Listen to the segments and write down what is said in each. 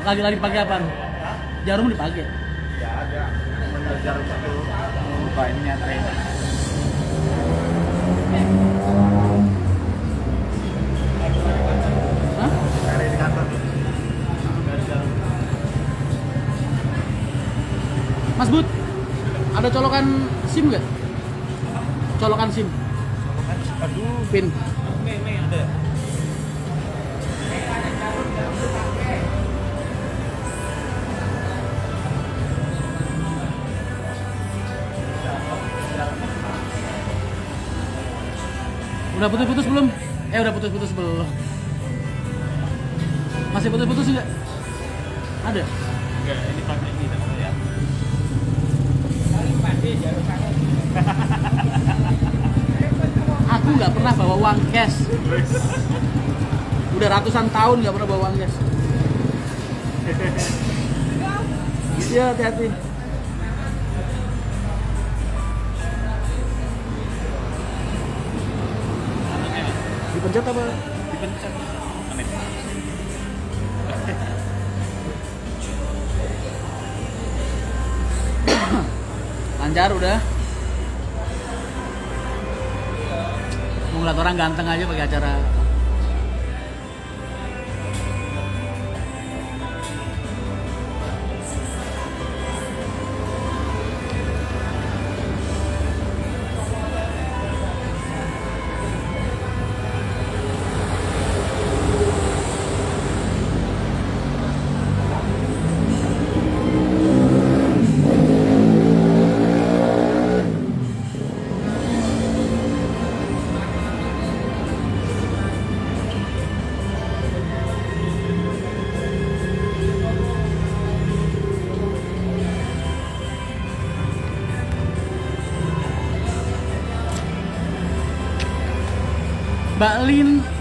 lagi pakai apa? Jarum dipakai. Ya ada. Jarum itu. Lupa ini nyantai. Hah? Cari di kantor. Mas Bud, ada colokan SIM nggak? Colokan SIM, Aduh. pin. Mei ada. Udah putus-putus belum? Udah putus-putus belum? Masih putus-putus nggak? Ada? Enggak, ini pakai ini sama saya. Aku nggak pernah bawa uang cash. Udah ratusan tahun nggak pernah bawa uang cash. Iya, hati-hati. Dipencet apa? Dipencet. Aneh. Lancar udah. Mau ngeliat orang ganteng aja pakai acara.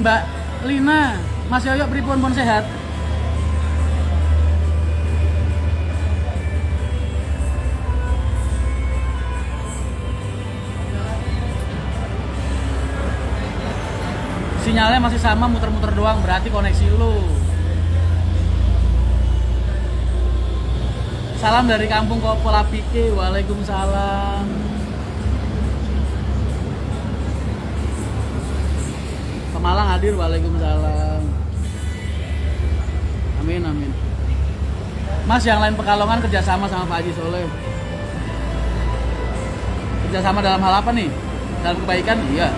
Mbak Lina, Mas Yoyo pripun pun sehat? Sinyalnya masih sama, muter-muter doang, berarti koneksi lu. Salam dari kampung Kopola Pike. Waalaikumsalam. Malang hadir, waalaikumsalam. Amin amin. Mas, yang lain Pekalongan kerjasama sama Pak Haji Soleh. Kerjasama dalam hal apa nih? Dalam kebaikan? Iya.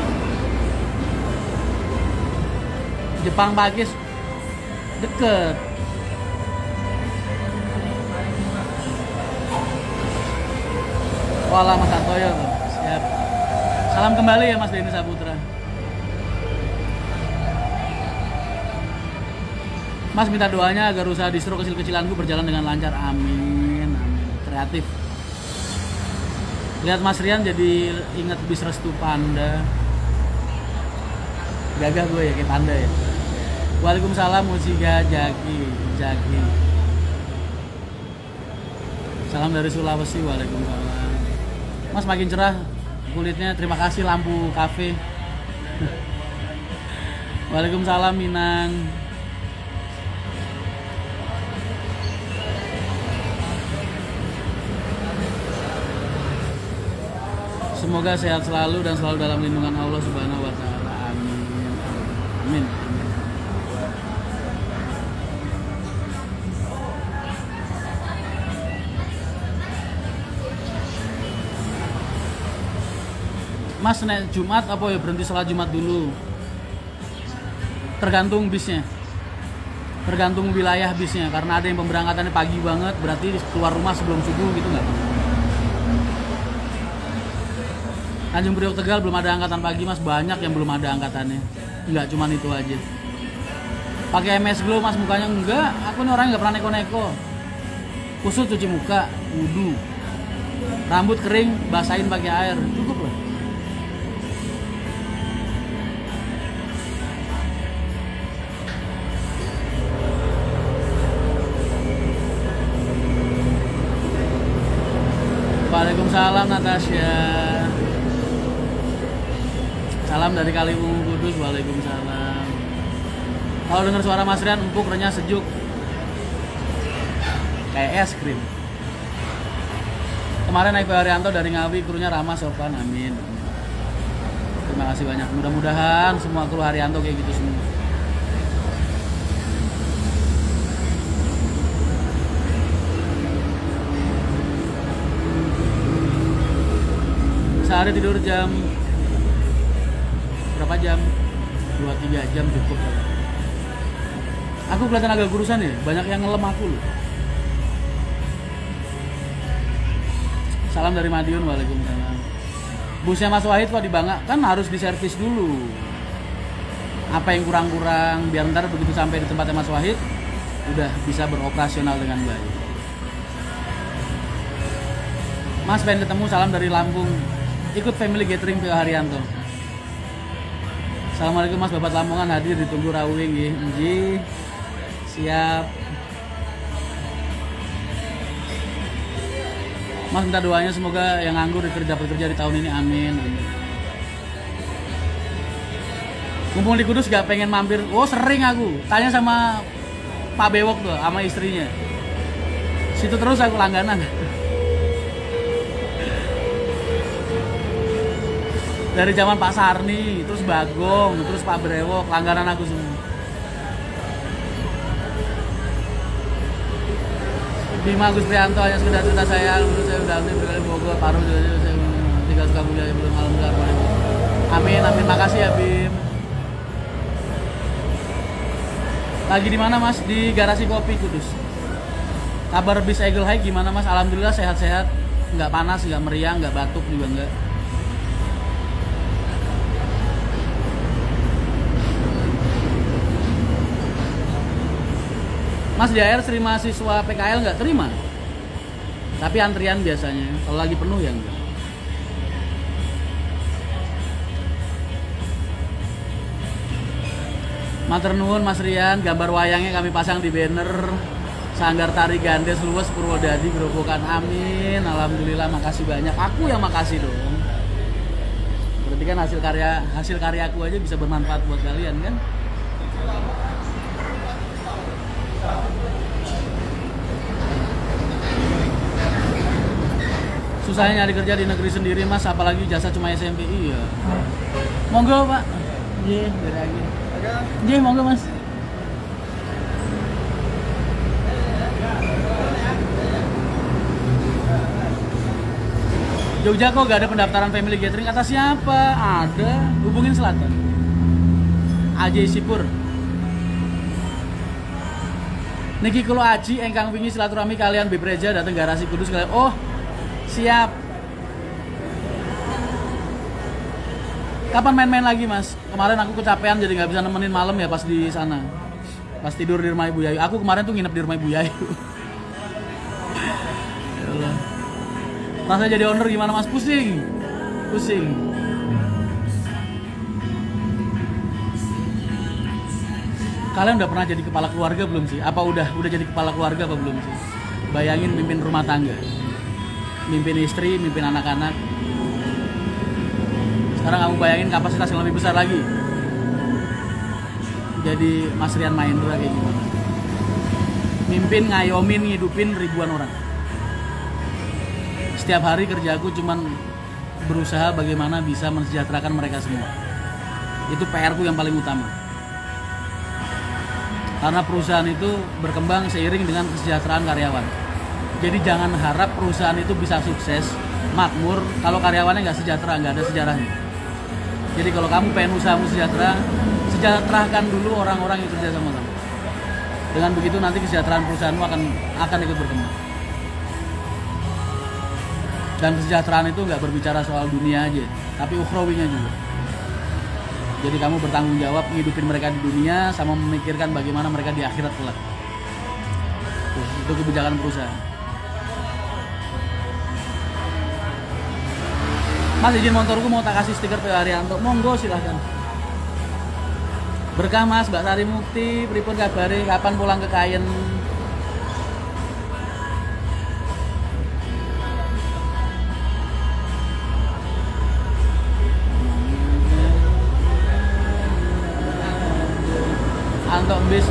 Jepang Pakis deket. Wala Mas Antoyo. Siap. Salam kembali ya Mas Denny Saputra. Mas, minta doanya agar usaha distro kecil-kecilanku berjalan dengan lancar. Amin, amin. Kreatif. Lihat Mas Rian jadi ingat bis Restu Panda. Gagah gue ya, kayak panda ya. Waalaikumsalam Musiga Jaki. Salam dari Sulawesi. Waalaikumsalam. Mas, makin cerah kulitnya. Terima kasih lampu kafe. Waalaikumsalam Minang. Semoga sehat selalu dan selalu dalam lindungan Allah Subhanahu wa taala. Amin. Amin. Mas, nek Jumat apa ya berhenti sholat Jumat dulu? Tergantung bisnya. Tergantung wilayah bisnya, karena ada yang pemberangkatannya pagi banget, berarti keluar rumah sebelum subuh gitu nggak? Tanjung Priok Tegal belum ada angkatan pagi Mas, banyak yang belum ada angkatannya. Enggak, cuman itu aja. Pakai MS Glow Mas, mukanya enggak. Aku nih orangnya nggak pernah neko-neko. Khusus cuci muka, wudu. Rambut kering, basahin pakai air, cukup lah. Waalaikumsalam Natasha. Salam dari Kaliwungu Kudus. Waalaikumsalam. Kalau dengar suara Mas Rian empuk, renyah, sejuk. kayak es krim. Kemarin naik Pak Haryanto dari Ngawi, krunya ramah sopan, amin. Terima kasih banyak. Mudah-mudahan semua kru Haryanto kayak gitu semua. Sehari tidur jam berapa jam? 2-3 jam cukup. Aku kelihatan agak kurusan ya, banyak yang ngelem aku loh. Salam dari Madiun, waalaikumsalam. Busnya Mas Wahid kok dibangga, kan harus diservis dulu. Apa yang kurang-kurang, biar ntar begitu sampai di tempatnya Mas Wahid, udah bisa beroperasional dengan baik. Mas pengen ketemu, salam dari Lampung. Ikut family gathering Pak Haryanto. Assalamualaikum Mas, Bapak Lamongan hadir, ditunggu rawuhing nggih. Siap. Mas minta doanya semoga yang nganggur bekerja di tahun ini, amin. Mumpung di Kudus gak pengen mampir, oh sering aku tanya sama Pak Bewok tuh, sama istrinya. Situ terus aku langganan. Dari zaman Pak Sarni, terus Bagong, terus Pak Brewok, langganan aku semua. Bima Agus Prianto, hanya sekedar cerita saya, menurut saya udah berkali Bogor, paruh juga saya tinggal Sukabumi ya belum malam karma. Amin, amin, makasih ya Bim. Lagi di mana Mas? Di garasi kopi Kudus. Kabar bis Eagle High gimana Mas? Alhamdulillah sehat-sehat, nggak panas, nggak meriang, nggak batuk juga nggak. Mas di air terima siswa PKL nggak? Terima. Tapi antrian biasanya. Kalau lagi penuh ya enggak. Matur nuwun Mas Rian, gambar wayangnya kami pasang di banner Sanggar Tari Gandes Luwes Purwodadi Grobogan, amin. Alhamdulillah, makasih banyak. Aku yang makasih dong. Berarti kan hasil karyaku aja bisa bermanfaat buat kalian kan? Susahnya nyari kerja di negeri sendiri Mas, apalagi jasa cuma SMP. Iya. Monggo Pak. Iya, dari lagi. Iya, monggo Mas. Jogja kok gak ada pendaftaran family gathering, kata siapa? Ada, hubungin Selatan. Ajay Sipur. Niki kulo aji engkang wingi silaturahmi kalian Bipreja dateng garasi Kudus kalian. Oh, siap. Kapan main-main lagi Mas? Kemarin aku kecapean jadi nggak bisa nemenin malam ya pas di sana. Pas tidur di rumah Ibu Yayu. Aku kemarin tuh nginep di rumah Ibu Yayu. Ya Allah. Rasanya jadi owner gimana Mas? Pusing. Pusing. Kalian udah pernah jadi kepala keluarga belum sih? Apa udah jadi kepala keluarga apa belum sih? Bayangin mimpin rumah tangga, mimpin istri, mimpin anak-anak. Sekarang kamu bayangin kapasitas yang lebih besar lagi. Jadi Mas Rian Mahendra kayak gimana? Mimpin, ngayomin, ngidupin ribuan orang. Setiap hari kerjaku cuman berusaha bagaimana bisa mensejahterakan mereka semua. Itu PR-ku yang paling utama. Karena perusahaan itu berkembang seiring dengan kesejahteraan karyawan. Jadi jangan harap perusahaan itu bisa sukses, makmur, kalau karyawannya nggak sejahtera, nggak ada sejarahnya. Jadi kalau kamu pengen usahamu sejahtera, sejahterakan dulu orang-orang yang kerja sama kamu. Dengan begitu nanti kesejahteraan perusahaanmu akan ikut berkembang. Dan kesejahteraan itu nggak berbicara soal dunia aja, tapi ukhrawinya juga. Jadi kamu bertanggung jawab ngidupin mereka di dunia sama memikirkan bagaimana mereka di akhirat kelak. Itu kebijakan perusahaan. Mas izin motorku mau tak kasih stiker Pak Haryanto. Monggo silahkan. Berkah Mas, Mbak Sari Mukti, pripun kabare, kapan pulang ke Kayen? Antok bis,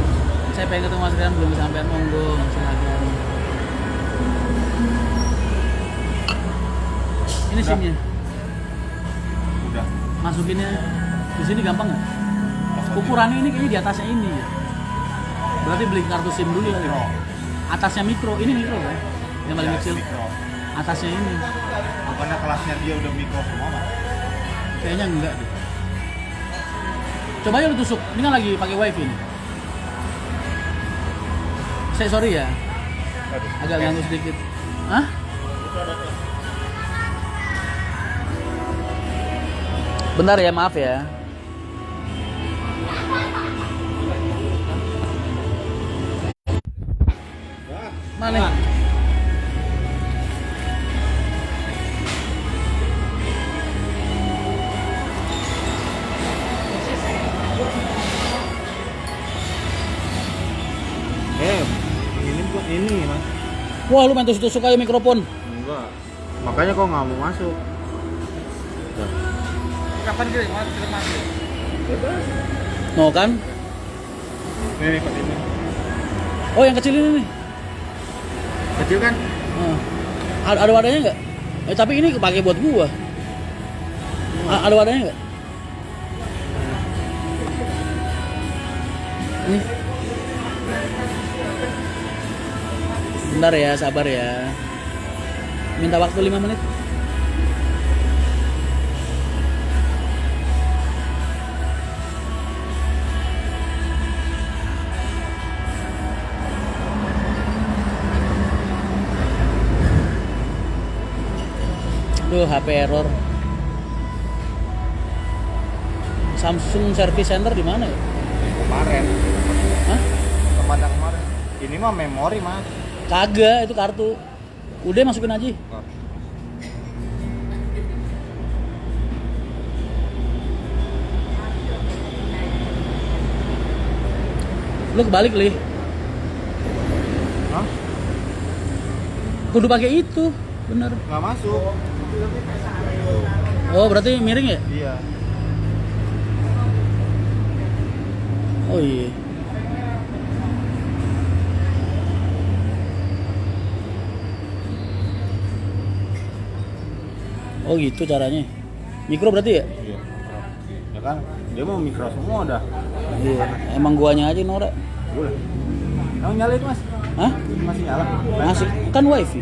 saya pengen ketemu Mas Rian belum kesampean, monggo silakan. Ini SIM-nya. Udah. Masukinnya di sini gampang nggak? Ukurannya ini kayaknya di atasnya ini ya. Berarti beli kartu SIM dulu ya. Mikro. Atasnya mikro, ini mikro kan? Yang paling Ya, kecil. mikro. Atasnya ini. Bukannya kelasnya dia udah mikro semua, Mas? Kayaknya enggak deh. Coba aja lu tusuk. Ini kan lagi pakai wifi nih. Sorry ya, Aduh. agak ganggu sedikit. Hah? Bentar ya, maaf ya. Mana? Ini buat ini, Mas. Wah, lu main tusuk-tusuk aja mikrofon. Enggak. Makanya kok nggak mau masuk. Udah. Kapan kira mas? Kira masuk. Bebas. No kan? Ini Pak ini. Oh, yang kecil ini nih. Kecil kan? Oh. Ada wadahnya nggak? Tapi ini kepake buat gua. Ada wadahnya nggak? Ini. Bentar ya, sabar ya. Minta waktu 5 menit. Tuh HP error. Samsung Service Center di mana ya? Kemarin. Hah? Kemarin. Ini mah memori, Mas. Kagak, itu kartu. Udah masukin aja. Lu kebalik, Li. Hah? Kudu pakai itu. Bener. Nggak masuk. Oh, berarti miring ya? Iya. Oh iya. Oh gitu caranya. Mikro berarti ya? Iya. Ya kan? Dia mau mikro semua dah. Iya. Emang guanya aja norak. Boleh. Emang nyala itu, Mas? Hah? Masih nyala? Masih kan wifi.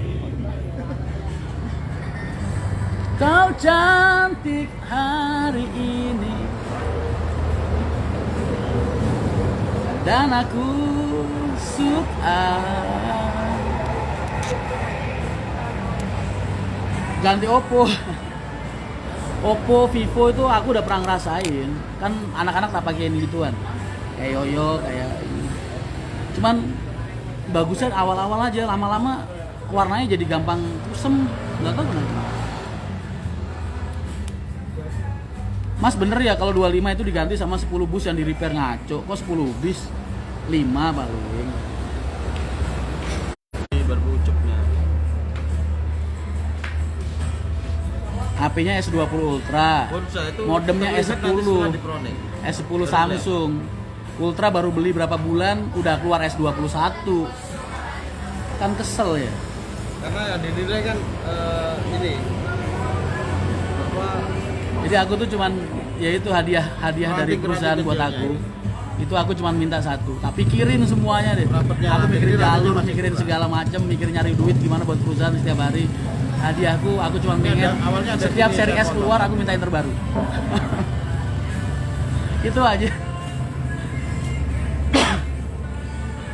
Kau cantik hari ini dan aku suka. Ganti Oppo. Oppo, Vivo itu aku udah pernah ngerasain. Kan anak-anak tak pakai ini gituan. Kayak Yoyo, kayak ini. Cuman bagusnya awal-awal aja, lama-lama warnanya jadi gampang kusem. Enggak tahu kenapa. Mas bener ya kalau 25 itu diganti sama 10 bus yang di repair, ngaco. Kok 10 bis? 5 paling. Ini berbucuknya. HP-nya S20 Ultra. Modemnya S10. S10 Samsung. Ultra baru beli berapa bulan udah keluar S21. Kan kesel ya. Karena yang dinilai kan ini apa? Jadi aku tuh cuman ya itu hadiah dari perusahaan buat aku. Itu aku cuman minta satu, tapi pikirin semuanya deh. Aku mikirin jalur, mikirin segala macam, mikirin nyari duit gimana buat perusahaan setiap hari. Hadiahku aku cuma pengen setiap seri S keluar aku minta yang terbaru. Itu aja.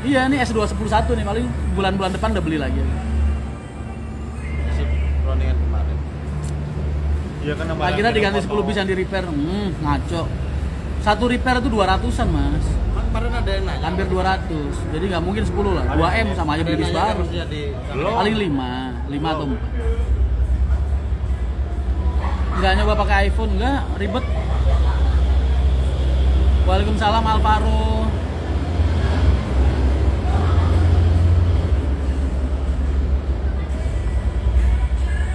Iya, nih S211 nih, paling bulan-bulan depan udah beli lagi. Roningan kemarin. Iya kan nambah. Akhirnya diganti 10 bis yang di repair. Ngaco. Satu repair itu 200-an, Mas. Kemarin ada yang nanya. Hampir 200. Jadi nggak mungkin 10 lah. 2M sama aja beli bis baru. Paling 5 atau 4. Nggak nyoba pakai iPhone, nggak ribet. Waalaikumsalam Alvaro.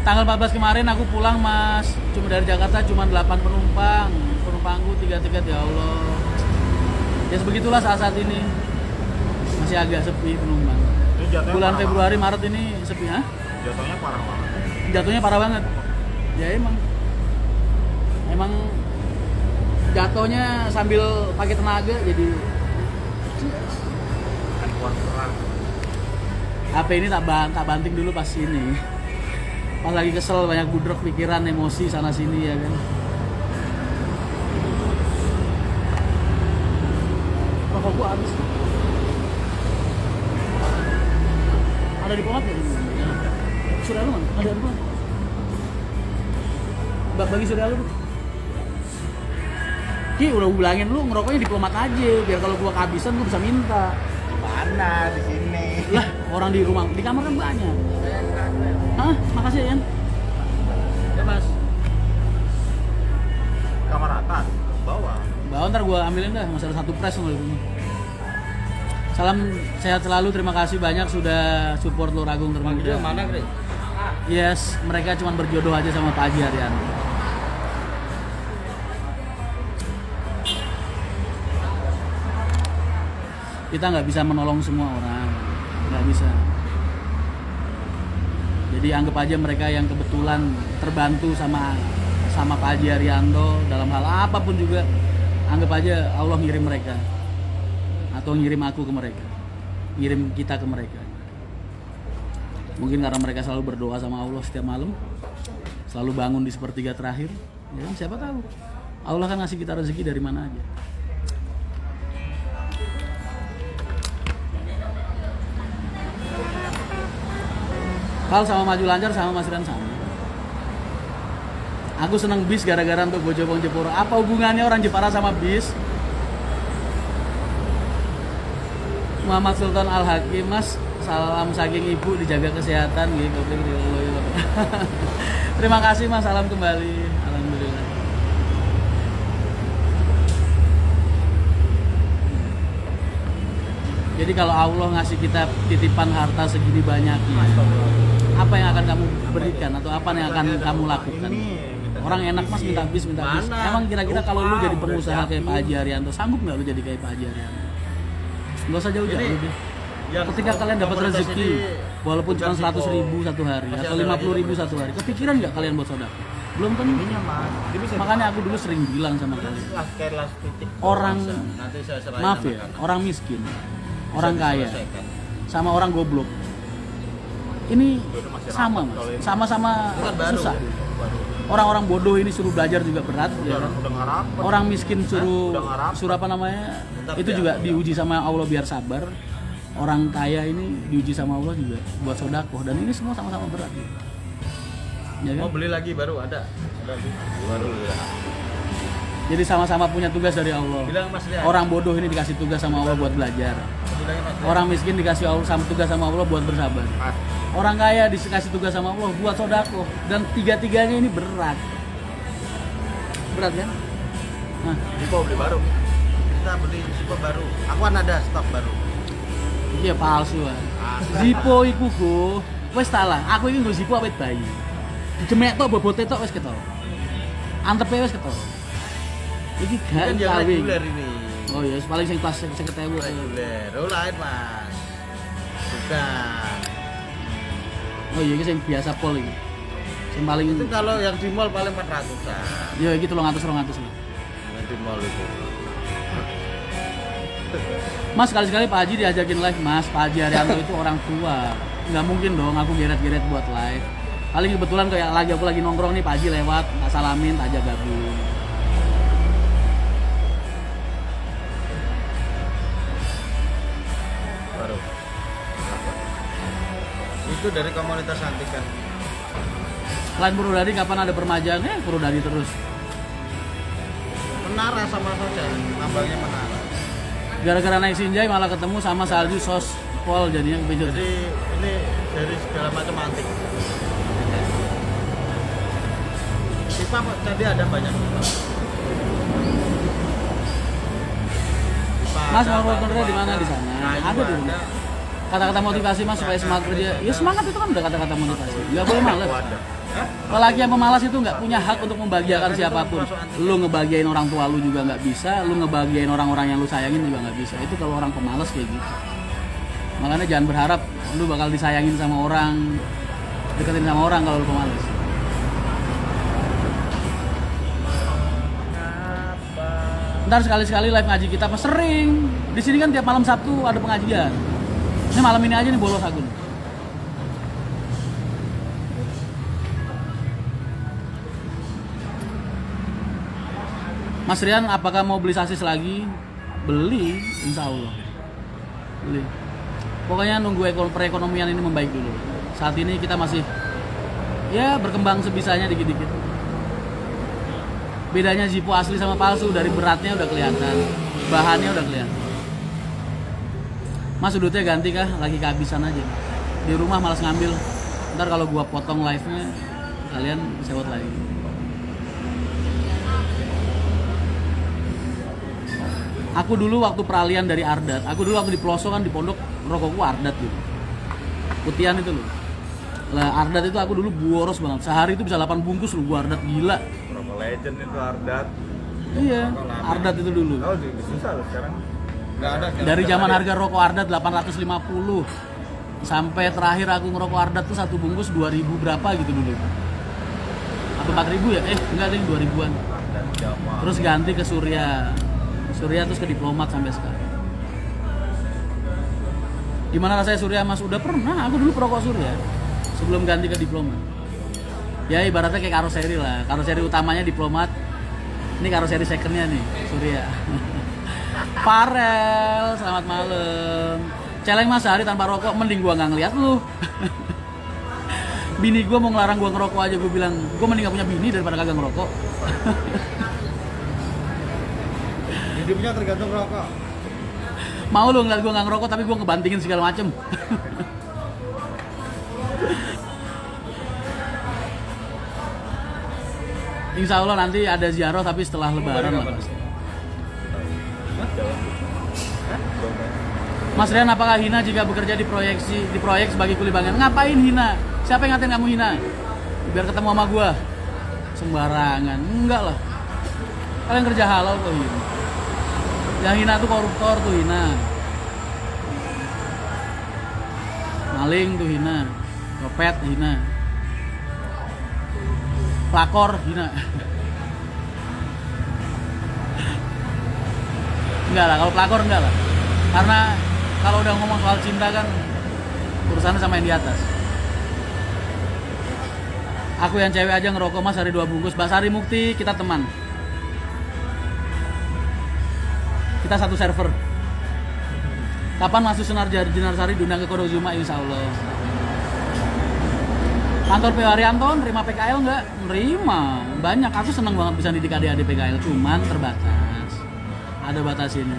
Tanggal 14 kemarin aku pulang, Mas. Cuma dari Jakarta cuma 8 penumpang. Penumpangku 3 tiket, ya Allah. Ya sebegitulah saat ini. Masih agak sepi penumpang. Bulan Februari Maret ini sepi, ha? Jatuhnya parah banget. Jatuhnya parah banget. Ya emang jatuhnya sambil pakai tenaga jadi Handphone perang. HP ini tak banting dulu pas ini. Pas lagi kesel banyak budrek pikiran, emosi sana sini ya kan. Rokok gua habis. Ada di pomat nggak? Surya lu mana? Ada di pomat. Bagi surya lu. Ki udah gua bilangin lu ngerokoknya di pomat aja, biar kalau gua kehabisan gua bisa minta. Mana di sini? Lah, orang di rumah, di kamar kan banyak. Hah? Makasih ya, Yan. Ya, Mas. Kamar atas, bawah. Bawa ntar gue ambilin dah, masih ada 1 press sama itu. Salam sehat selalu, terima kasih banyak sudah support Lur Agung Bang Termuda. Gio mana, Kri? Yes, mereka cuma berjodoh aja sama Pak Haji Haryanto. Kita nggak bisa menolong semua orang, nggak bisa. Jadi anggap aja mereka yang kebetulan terbantu sama Pak Haji Haryanto dalam hal apapun juga, anggap aja Allah ngirim mereka atau ngirim aku ke mereka, ngirim kita ke mereka. Mungkin karena mereka selalu berdoa sama Allah setiap malam, selalu bangun di sepertiga terakhir, ya kan, siapa tahu Allah kan ngasih kita rezeki dari mana aja. Hal sama maju lancar sama Mas Rian sama. Aku seneng bis gara-gara untuk Bojobong Jepara. Apa hubungannya orang Jepara sama bis? Muhammad Sultan Al Hakim, Mas, salam saking ibu, dijaga kesehatan gitu. Terima kasih Mas, salam kembali. Alhamdulillah. Jadi kalau Allah ngasih kita titipan harta segini banyaknya, apa yang akan kamu berikan atau apa yang akan kamu lakukan? Orang enak Mas minta bis. Emang kira-kira kalau lu jadi pengusaha kayak Pak Haji Haryanto, sanggup nggak lu jadi kayak Pak Haji Haryanto? Nggak usah jauh-jauh deh. Ketika kalian dapat rezeki, walaupun cuma 100.000 satu hari atau 50.000 satu hari, kepikiran nggak kalian buat sedekah? Belum tentu. Makanya aku dulu sering bilang sama kalian, orang maaf ya, orang miskin, orang kaya, sama orang goblok, ini sama Mas, sama-sama susah. Orang-orang bodoh ini suruh belajar juga berat, ya kan? Orang miskin suruh apa namanya, itu juga diuji sama Allah biar sabar. Orang kaya ini diuji sama Allah juga buat sodakoh, dan ini semua sama-sama berat. Ya kan? Mau beli lagi baru ada baru ya. Jadi sama-sama punya tugas dari Allah. Bilang Mas Rian. Orang bodoh ini dikasih tugas sama Allah buat belajar. Bilangin Mas Rian. Orang miskin dikasih Allah sama tugas sama Allah buat bersabar. Orang kaya dikasih tugas sama Allah buat sodakoh, dan tiga-tiganya ini berat. Berat kan? Nah, Zipo beli baru. Kita beli Zipo baru. Aku kan ada stok baru. iya palsu ah. Zipo iku go. Wes salah. Aku iki nggo Zipo awet bayi. Dijemek tok bobote tok wis ketara. Antepe wis ketara. Iki gak Kan yang kawin. reguler ini. Oh iya, paling sing kelas 50.000. Reguler. Oh lain Mas. Bukan. Oh iya, iki sing biasa pol iki. Sing paling Itu kalau yang di mall paling 400-an. ya iki 300 lah. Yang di mall itu. Mas, sekali-sekali Pak Haji diajakin live, Mas. Pak Haji Haryanto itu orang tua. Nggak mungkin dong aku geret-geret buat live. Paling kebetulan kayak aku lagi nongkrong nih, Pak Haji lewat, tak salamin, tak ajak gabung. Baru. Itu dari komunitas antik kan. Selain Purwodadi, kapan ada permajaan? Purwodadi terus. Menara sama saja, nambangnya menara. Gara-gara naik Sinjai malah ketemu sama salju sos pol, jadinya kepijut. Jadi ini dari segala macam antik. Pipa tadi ada banyak pipa. Mas, mau ordernya di mana di sana? Kayu Ada di rumah. Kata-kata motivasi Mas supaya semangat kerja. Ya semangat itu kan udah kata-kata motivasi. Nggak boleh malas. Lelaki yang pemalas itu nggak punya hak untuk membahagiakan siapapun. Lu ngebahagiain orang tua lu juga nggak bisa, lu ngebahagiain orang-orang yang lu sayangin juga nggak bisa. Itu kalau orang pemalas kayak gitu. Makanya jangan berharap lu bakal disayangin sama orang, deketin sama orang kalau lu pemalas. Ntar sekali-sekali live ngaji kita apa sering. Di sini kan tiap malam Sabtu ada pengajian. Ini malam ini aja nih bolos aku nih. Mas Rian, apakah mau beli sasis lagi? Beli, insya Allah. Beli. Pokoknya nunggu perekonomian ini membaik dulu. Saat ini kita masih ya berkembang sebisanya dikit-dikit. Bedanya Zippo asli sama palsu dari beratnya udah kelihatan, bahannya udah kelihatan. Mas sudutnya ganti kah? Lagi kehabisan aja. Di rumah malas ngambil. Ntar kalau gua potong live-nya kalian sewot lagi. Aku dulu waktu peralihan dari Ardat, aku dulu waktu di pelosok kan di pondok rokokku Ardat gitu. Putihan itu loh. Lah Ardat itu aku dulu boros banget. Sehari itu bisa 8 bungkus loh gua Ardat, gila. Rokok legend itu Ardat. Iya, Ardat itu dulu. Oh, susah loh sekarang. Nggak ada. Dari zaman harga rokok Ardat 850 sampai terakhir aku ngerokok Ardat tuh satu bungkus 2000 berapa gitu dulu. Apa 4000 ya? Enggak deh, 2000-an. Terus ganti ke Surya. Surya terus ke Diplomat sampai sekarang. Gimana rasanya Surya Mas? Udah pernah, aku dulu perokok Surya sebelum ganti ke Diplomat. Ya ibaratnya kayak karoseri lah. Karoseri utamanya Diplomat. Ini karoseri secondnya nih, Surya. Farel, selamat malam. Celeng Mas sehari tanpa rokok, mending gua nggak ngeliat lu. Bini gua mau ngelarang gua ngerokok aja, gua bilang gua mending gak punya bini daripada kagak ngerokok. Hidupnya tergantung rokok. Mau lu ngeliat gua nggak ngerokok tapi gua ngebantingin segala macem. Insya Allah nanti ada ziarah tapi setelah lebaran lah pasti. Mas Rian, apakah hina jika bekerja di proyek sebagai kuli bangunan? Ngapain hina? Siapa yang ngatain kamu hina? Biar ketemu sama gua. Sembarangan. Enggak lah. Kalian kerja halal kok hina. Yang hina tuh koruptor tuh hina. Maling tuh hina. Copet hina. Pelakor hina. Enggak lah, kalau pelakor enggak lah. Karena kalau udah ngomong soal cinta kan urusannya sama yang di atas. Aku yang cewek aja ngerokok Mas hari 2 bungkus. Mbak Sari Mukti, kita teman. Kita satu server. Kapan masuk Jenar Sari diundang ke Kodozuma? Insya Allah. Kantor PO Haryanto nerima PKL nggak? Nerima. Banyak. Aku seneng banget bisa didik adik-adik PKL. Cuman terbatas. Ada batas ini.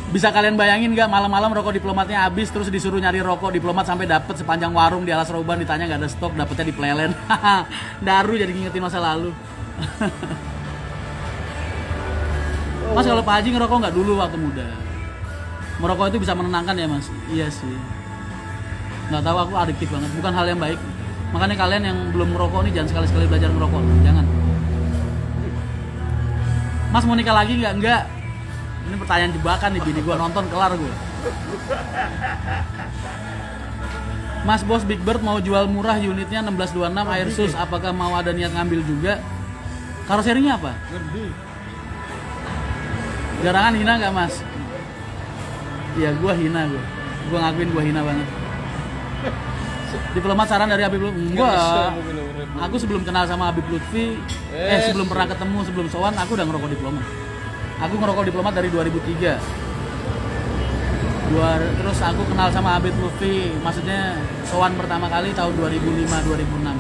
Bisa kalian bayangin nggak malam-malam rokok Diplomatnya habis terus disuruh nyari rokok Diplomat sampai dapet sepanjang warung di Alas Roban, ditanya nggak ada stok, dapetnya di Plelen. Daru jadi ngingetin masa lalu. Mas kalau Pak Haji ngerokok nggak dulu waktu muda? Merokok itu bisa menenangkan ya Mas? Iya sih. Nggak tahu, aku adiktif banget, bukan hal yang baik. Makanya kalian yang belum merokok nih jangan sekali-sekali belajar ngerokok, jangan. Mas mau nikah lagi nggak? Enggak. Ini pertanyaan jebakan nih, bini gue nonton kelar gue. Mas Bos Big Bird mau jual murah unitnya 1626 Airsus, apakah mau ada niat ngambil juga? Karoserinya apa? Garangan hina nggak Mas? Iya gue hina gue ngakuin gue hina banget. Diplomat saran dari Habib Lutfi? Enggak. Aku sebelum kenal sama Habib Lutfi, sebelum pernah ketemu, sebelum sowan, aku udah ngerokok Diplomat. Aku ngerokok Diplomat dari 2003. Terus aku kenal sama Habib Lutfi, maksudnya sowan pertama kali tahun 2005-2006.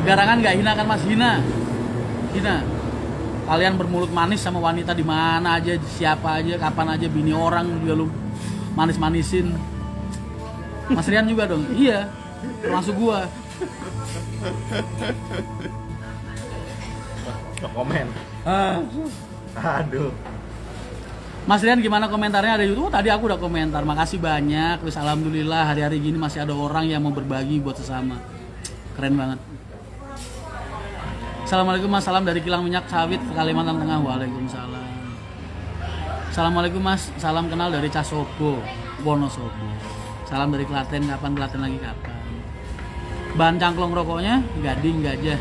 Garangan nggak hina kan Mas? Hina. Kalian bermulut manis sama wanita di mana aja, siapa aja, kapan aja, bini orang juga lu manis-manisin. Mas Rian juga dong. Iya. Termasuk gua. Komen. Aduh. Mas Rian gimana komentarnya ada YouTube? Tadi aku udah komentar. Makasih banyak. Wis alhamdulillah hari-hari gini masih ada orang yang mau berbagi buat sesama. Keren banget. Assalamualaikum Mas, salam dari Kilang Minyak Sawit, Kalimantan Tengah. Waalaikumsalam. Assalamualaikum Mas, salam kenal dari Casobo, Wonosobo. Salam dari Klaten, kapan Klaten lagi kapan? Bahan cangklong rokoknya gading gajah.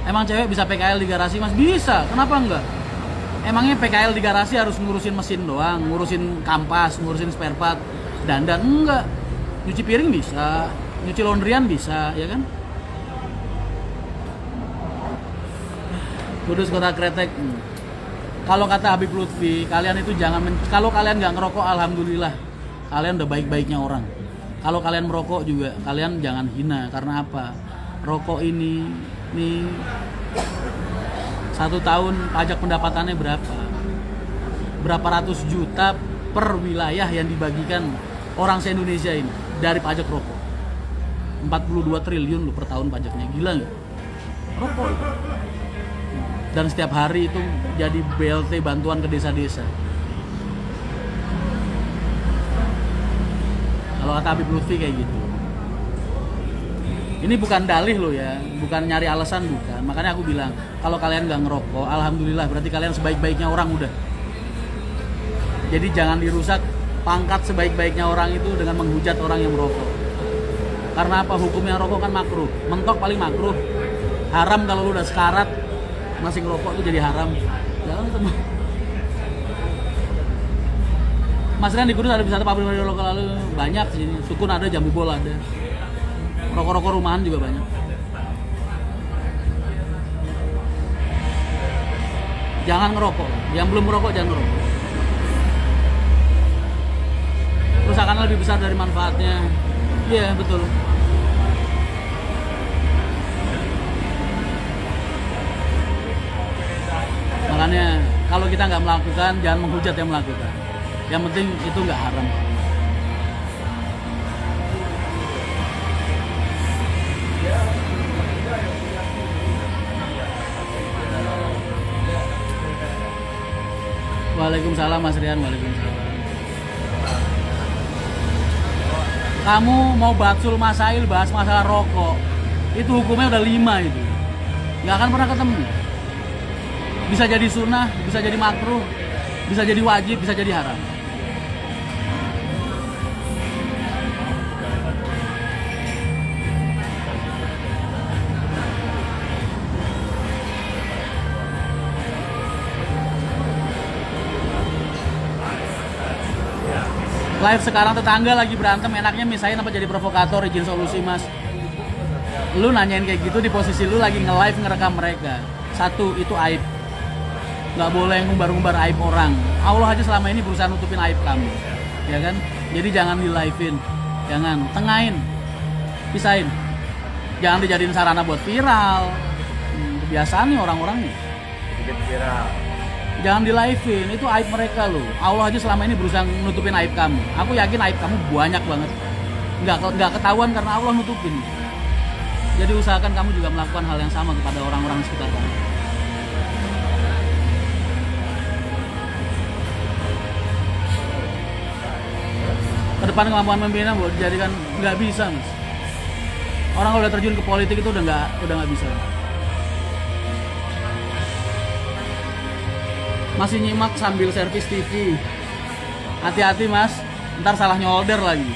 Emang cewek bisa PKL di garasi mas? Bisa, kenapa enggak? Emangnya PKL di garasi harus ngurusin mesin doang, ngurusin kampas, ngurusin spare part, dandan? Enggak. Nyuci piring bisa, nyuci laundryan bisa, ya kan? Kudus kota kretek. Kalau kata Habib Lutfi, kalian itu jangan kalau kalian nggak ngerokok, alhamdulillah, kalian udah baik-baiknya orang. Kalau kalian merokok juga, kalian jangan hina. Karena apa? Rokok ini 1 tahun pajak pendapatannya berapa? Berapa ratus juta per wilayah yang dibagikan orang se-Indonesia ini dari pajak rokok. 42 triliun loh per tahun pajaknya, gila nggak? Rokok. Dan setiap hari itu jadi BLT bantuan ke desa-desa. Kalau kata Habib Lutfi kayak gitu. Ini bukan dalih loh ya, bukan nyari alasan, bukan. Makanya aku bilang, kalau kalian nggak ngerokok, alhamdulillah, berarti kalian sebaik-baiknya orang udah. Jadi jangan dirusak pangkat sebaik-baiknya orang itu dengan menghujat orang yang merokok. Karena apa? Hukumnya rokok kan makruh. Mentok paling makruh. Haram kalau lu udah sekarat masih ngerokok itu jadi haram. Jangan ketemu. Mas kan di Kudus ada wisata pabrik lokal lalu banyak sini. Sukun ada, Jambu Bol ada. Rokok-rokok rumahan juga banyak. Jangan ngerokok. Yang belum ngerokok jangan ngerokok. Kerusakannya lebih besar dari manfaatnya. Iya, betul. Makanya kalau kita nggak melakukan, jangan menghujat yang melakukan. Yang penting itu nggak haram. Waalaikumsalam Mas Rian, waalaikumsalam. Kamu mau batsul masail bahas masalah rokok, itu hukumnya udah 5 itu. Nggak akan pernah ketemu. Bisa jadi sunnah, bisa jadi makruh, bisa jadi wajib, bisa jadi haram. Live sekarang tetangga lagi berantem, enaknya misahin apa jadi provokator, izin solusi mas. Lu nanyain kayak gitu di posisi lu lagi nge-live ngerekam mereka. 1, itu aib. Nggak boleh ngumbar-ngumbar aib orang. Allah aja selama ini berusaha nutupin aib kamu, ya kan? Jadi jangan di live-in, jangan, tengahin, pisahin. Jangan dijadiin sarana buat viral. Kebiasaan nih orang-orang nih. Sedikit viral. Jangan di live-in, itu aib mereka loh. Allah aja selama ini berusaha nutupin aib kamu. Aku yakin aib kamu banyak banget. Nggak ketahuan karena Allah nutupin. Jadi usahakan kamu juga melakukan hal yang sama kepada orang-orang sekitar kamu. Kedepan kemampuan pembina buat dijadikan nggak bisa mas. Orang kalau udah terjun ke politik itu udah nggak bisa. Masih nyimak sambil servis TV. Hati-hati mas, ntar salah nyolder lagi.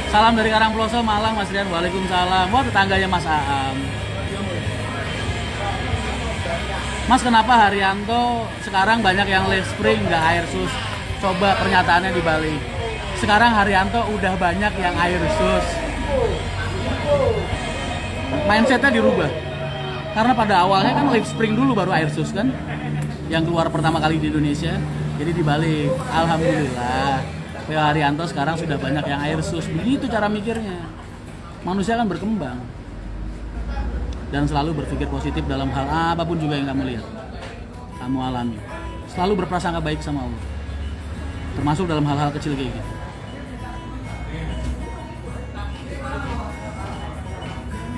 Salam dari Karangploso, Malang, Mas Rian. Waalaikumsalam. Wah, tetangganya Mas Aam. Mas, kenapa Haryanto sekarang banyak yang live spring, nggak air sus? Coba pernyataannya dibalik. Sekarang Haryanto udah banyak yang air sus. Mindsetnya dirubah. Karena pada awalnya kan live spring dulu baru air sus kan, yang keluar pertama kali di Indonesia. Jadi dibalik. Alhamdulillah, PO Haryanto sekarang sudah banyak yang air sus. Begitu cara mikirnya. Manusia kan berkembang dan selalu berpikir positif dalam hal apapun juga yang kamu lihat, kamu alami. Selalu berprasangka baik sama Allah, termasuk dalam hal-hal kecil kayak gitu.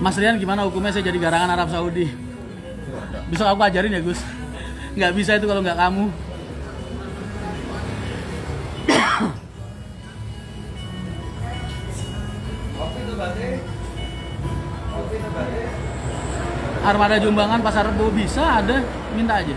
Mas Rian, gimana hukumnya saya jadi garangan Arab Saudi? Besok aku ajarin ya Gus. Nggak bisa itu kalau nggak kamu. Armada Jumbangan Pasar Rebo bisa ada, minta aja.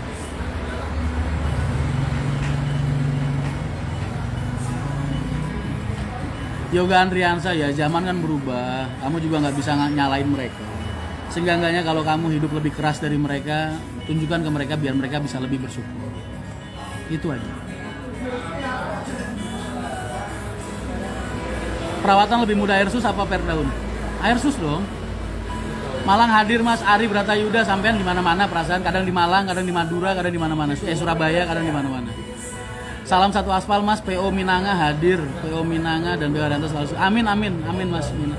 Yoga Andriansa, ya zaman kan berubah. Kamu juga nggak bisa nyalain mereka. Seenggak-enggaknya kalau kamu hidup lebih keras dari mereka, tunjukkan ke mereka biar mereka bisa lebih bersyukur. Itu aja. Perawatan lebih mudah air sus apa perdaun? Air sus dong. Malang hadir Mas Ari Bratayuda, sampean di mana-mana perasaan, kadang di Malang, kadang di Madura, kadang di mana-mana. Surabaya, kadang di mana-mana. Salam satu aspal Mas, PO Minanga hadir, PO Minanga dan PO Arianto selalu. Amin Mas Mina.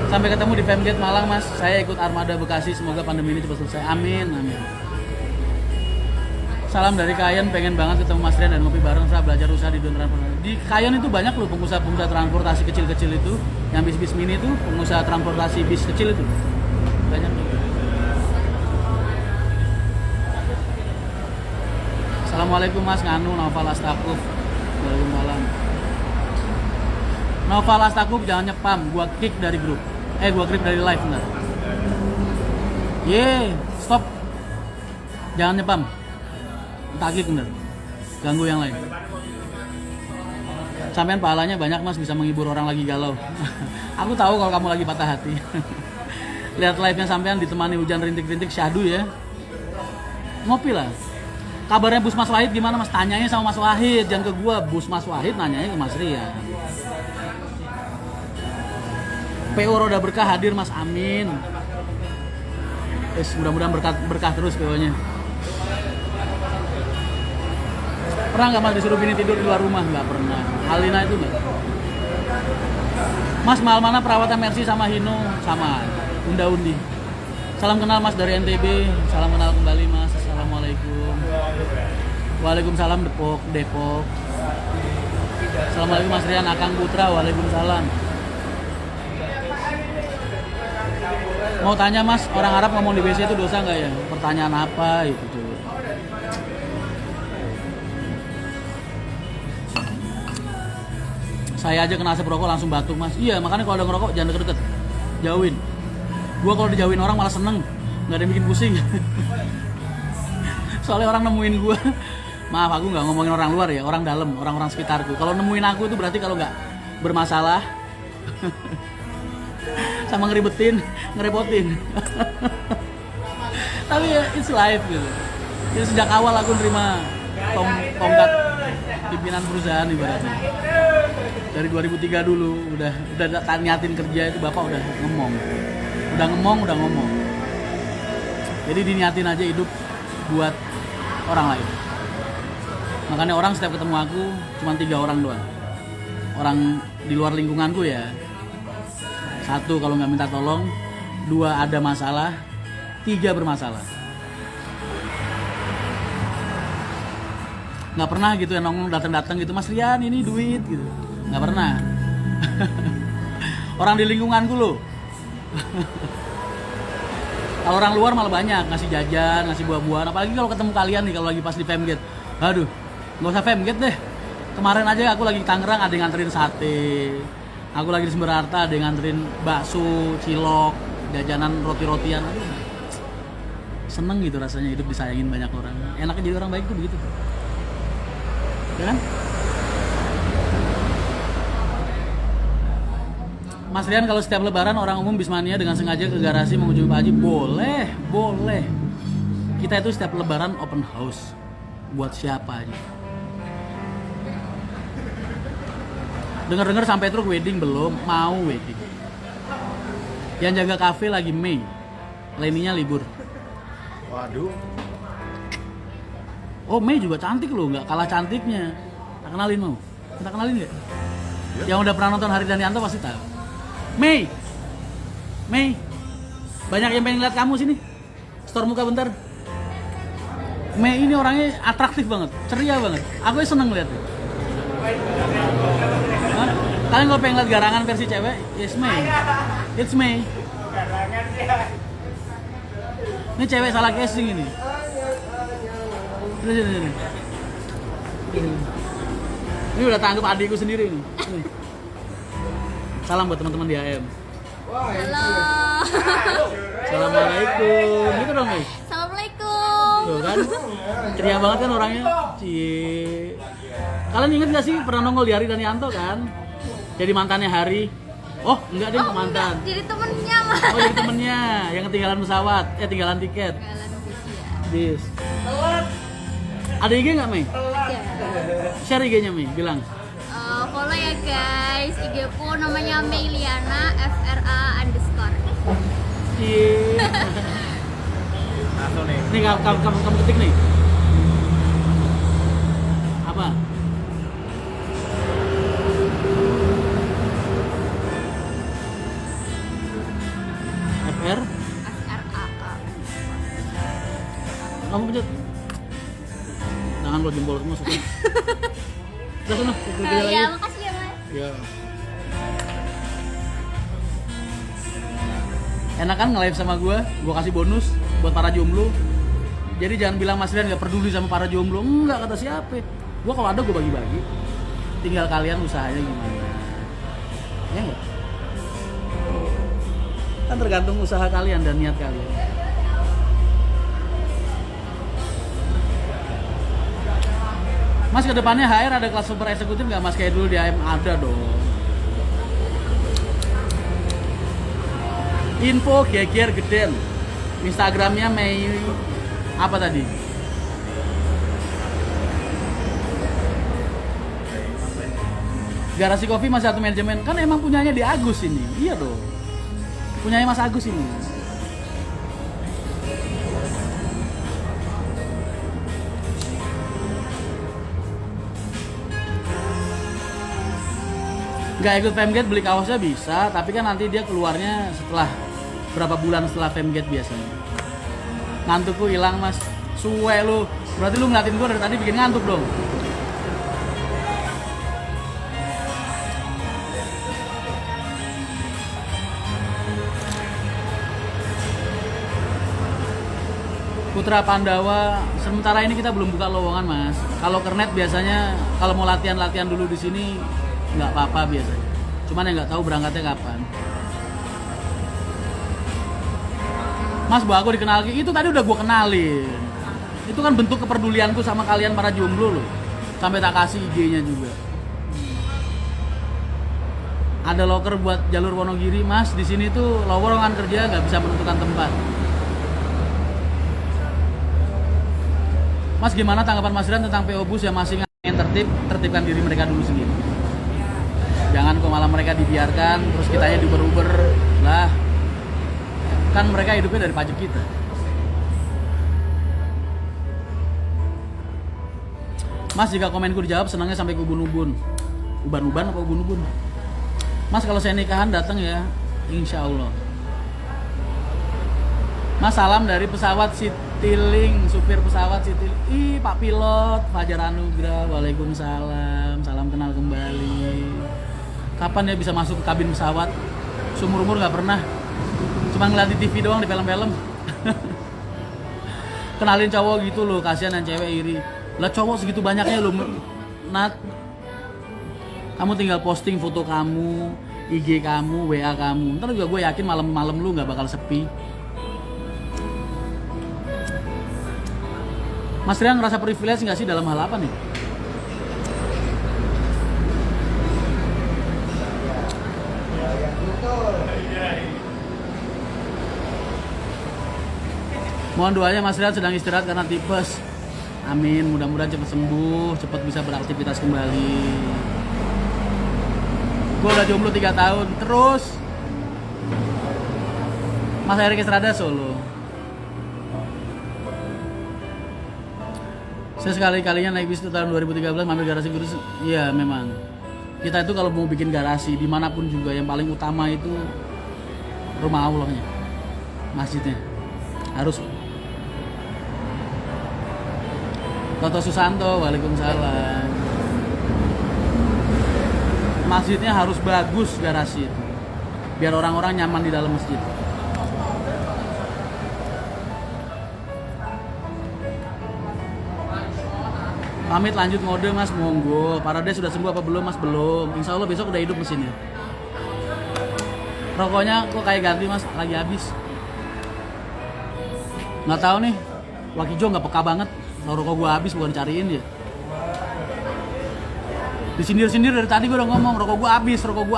Sampai ketemu di Femgate Malang Mas. Saya ikut Armada Bekasi, semoga pandemi ini cepat selesai. Amin. Salam dari Kayen, pengen banget ketemu Mas Rian dan ngopi bareng, saya belajar usaha di dunia transportasi. Di Kayen itu banyak loh pengusaha transportasi kecil-kecil itu, yang bis-bis mini itu, pengusaha transportasi bis kecil itu. Banyak loh. Assalamualaikum Mas Nganu, Noval Astakuf. Waalaikumsalam. Noval Astakuf jangan nyepam, gua kick dari grup. Gua kick dari live bentar. Stop. Jangan nyepam. Takik bener, ganggu yang lain. Sampean pahalanya banyak Mas, bisa menghibur orang lagi galau. Aku tahu kalau kamu lagi patah hati. Lihat live-nya sampean ditemani hujan rintik-rintik syahdu ya. Ngopi lah. Kabarnya Bus Mas Wahid gimana Mas? Tanyanya sama Mas Wahid, jangan ke gua. Bus Mas Wahid nanyanya ke Mas Rian. PO Roda Berkah hadir Mas, amin. Mudah-mudahan berkah terus PO-nya. Pernah nggak Mas disuruh bini tidur di luar rumah? Nggak pernah. Alina itu nggak. Mas, mahal mana perawatan Mercy sama Hino? Sama. Unda-undi. Salam kenal Mas dari NTB. Salam kenal kembali Mas. Assalamualaikum. Waalaikumsalam Depok. Assalamualaikum Mas Rian, Akang Putra. Waalaikumsalam. Mau tanya Mas, orang Arab ngomong di WC itu dosa nggak ya? Pertanyaan apa itu tuh? Saya aja kena asap rokok langsung batuk Mas. Iya, makanya kalau ada ngerokok jangan deket-deket, jauhin. Gua kalau dijauhin orang malah seneng, nggak ada yang bikin pusing. Soalnya orang nemuin gua. Maaf, aku nggak ngomongin orang luar ya, orang dalam, orang-orang sekitarku. Kalau nemuin aku itu berarti kalau nggak bermasalah, sama ngeribetin, ngerepotin. Tapi ya, it's life gitu. Jadi sejak awal aku nerima tongkat pimpinan perusahaan ibaratnya. Dari 2003 dulu udah niatin kerja itu bapak udah ngomong. Jadi diniatin aja hidup buat orang lain. Makanya orang setiap ketemu aku cuma 3 orang doang. Orang di luar lingkunganku ya. 1 kalau nggak minta tolong, 2 ada masalah, 3 bermasalah. Nggak pernah gitu ya nongol datang gitu, Mas Rian ini duit gitu. Nggak pernah. Orang di lingkunganku loh. Kalau orang luar malah banyak ngasih jajan, ngasih buah-buahan. Apalagi kalau ketemu kalian nih kalau lagi pas di Femgate. Aduh, nggak usah Femgate deh. Kemarin aja aku lagi di Tangerang ada yang nganterin sate. Aku lagi di Sumber Harta ada yang nganterin bakso, cilok, jajanan roti-rotian. Aduh, seneng gitu rasanya hidup disayangin banyak orang. Enaknya jadi orang baik tuh begitu. Ya kan? Mas Rian, kalau setiap lebaran orang umum Bismania dengan sengaja ke garasi mengunjungi Pak Haji, boleh. Kita itu setiap lebaran open house. Buat siapa aja. Dengar-dengar sampai truk wedding belum, mau wedding. Yang jaga kafe lagi Mei. Leninya libur. Waduh. Oh, Mei juga cantik loh, nggak kalah cantiknya. Tak kenalin mau? Kita kenalin nggak? Ya. Yang udah pernah nonton Hari Danianto pasti tahu. Mei, banyak yang pengen lihat kamu sini. Store muka bentar. Mei ini orangnya atraktif banget, ceria banget. Aku seneng lihatnya. Kalian kalau pengen lihat garangan versi cewek, it's Mei. Ini cewek salah casting ini. Ini udah tanggap adikku sendiri nih. Salam buat teman-teman di AM. Halo. Assalamualaikum. Gitu dong, guys. Assalamualaikum. Tuh kan. Ceria banget kan orangnya. Cie. Kalian inget gak sih pernah nongol di Hari Danianto kan? Jadi mantannya Hari. Oh enggak deh, bukan mantan. Jadi temennya mah. Oh jadi temennya yang ketinggalan pesawat, tinggalan tiket. Galan bis ya. Bis. Ada IG nggak Mei? Ya. Share IG-nya Mei, bilang. Follow ya guys, IG ku namanya Meiliana FRA _ Iya. Langsung nih. Nih kamu ketik nih. Apa? FR? FRA Kamu pencet. Jangan lo jempol semua suka. Udah sana, kerja lagi. Ya makasih ya mas. Ya. Enak kan nge-live sama gue kasih bonus buat para jomblo. Jadi jangan bilang Mas Rian gak peduli sama para jomblo. Enggak, kata siapa? Gue kalau ada gue bagi-bagi. Tinggal kalian usahanya gimana. Ya enggak? Kan tergantung usaha kalian dan niat kalian. Mas kedepannya HR ada kelas super eksekutif nggak Mas? Kayak dulu di AM ada dong. Info geger geden. Instagramnya Mei apa tadi? Garasi Kopi masih satu manajemen. Kan emang punyanya di Agus ini. Iya dong. Punyanya Mas Agus ini. Gak ikut Femgate beli kaosnya bisa, tapi kan nanti dia keluarnya setelah berapa bulan setelah Femgate biasanya. Ngantukku hilang Mas. Suwe lu. Berarti lu ngeliatin gua dari tadi bikin ngantuk dong. Putra Pandawa, sementara ini kita belum buka lowongan Mas. Kalau kernet biasanya kalau mau latihan dulu di sini nggak apa-apa biasanya. Cuman yang nggak tahu berangkatnya kapan. Mas, aku dikenalin, itu tadi udah gue kenalin. Itu kan bentuk kepedulianku sama kalian para jomblo loh. Sampai tak kasih IG-nya juga. Ada loker buat jalur Wonogiri, Mas. Di sini tuh lowongan kerja nggak bisa menentukan tempat. Mas, gimana tanggapan Mas Rian tentang PO Bus yang masih ingin tertibkan diri mereka dulu sendiri? Jangan kok malah mereka dibiarkan, terus kitanya diuber-uber lah. Kan mereka hidupnya dari pajak kita. Mas, jika komenku dijawab senangnya sampai ke ubun-ubun. Uban-uban apa ubun-ubun? Mas, kalau saya nikahan datang ya, insya Allah. Mas, salam dari pesawat Citylink, supir pesawat Citylink. Ih, Pak Pilot, Fajar Anugrah, waalaikumsalam, salam kenal kembali. Kapan ya bisa masuk ke kabin pesawat? Seumur-umur nggak pernah. Cuma ngeliat di TV doang, di film-film. Kenalin cowok gitu loh, kasihan yang cewek iri. Lah cowok segitu banyaknya loh, Nat. Kamu tinggal posting foto kamu, IG kamu, WA kamu. Ntar juga gue yakin malam-malam lu nggak bakal sepi. Mas Rian ngerasa privilege nggak sih dalam hal apa nih? Mohon doanya Mas Rian sedang istirahat karena tipes. Amin, mudah-mudahan cepat sembuh, cepat bisa beraktivitas kembali. Gue udah jomblo 3 tahun, terus Mas Erik Estrada Solo. Saya sekali-kalinya naik bis itu tahun 2013 ngambil garasi Kudus. Iya memang. Kita itu kalau mau bikin garasi dimanapun juga yang paling utama itu rumah Allahnya, masjidnya harus. Toto Susanto, waalaikumsalam. Masjidnya harus bagus garasi itu, biar orang-orang nyaman di dalam masjid. Pamit lanjut ngode Mas, monggo. Parade sudah sembuh apa belum Mas? Belum. Insya Allah besok udah hidup mesinnya. Rokoknya kok kayak ganti Mas, lagi habis. Nggak tahu nih, Wakijo nggak peka banget. Kalau rokok gua habis bukan cariin ya. Disindir-sindir dari tadi gue udah ngomong, rokok gue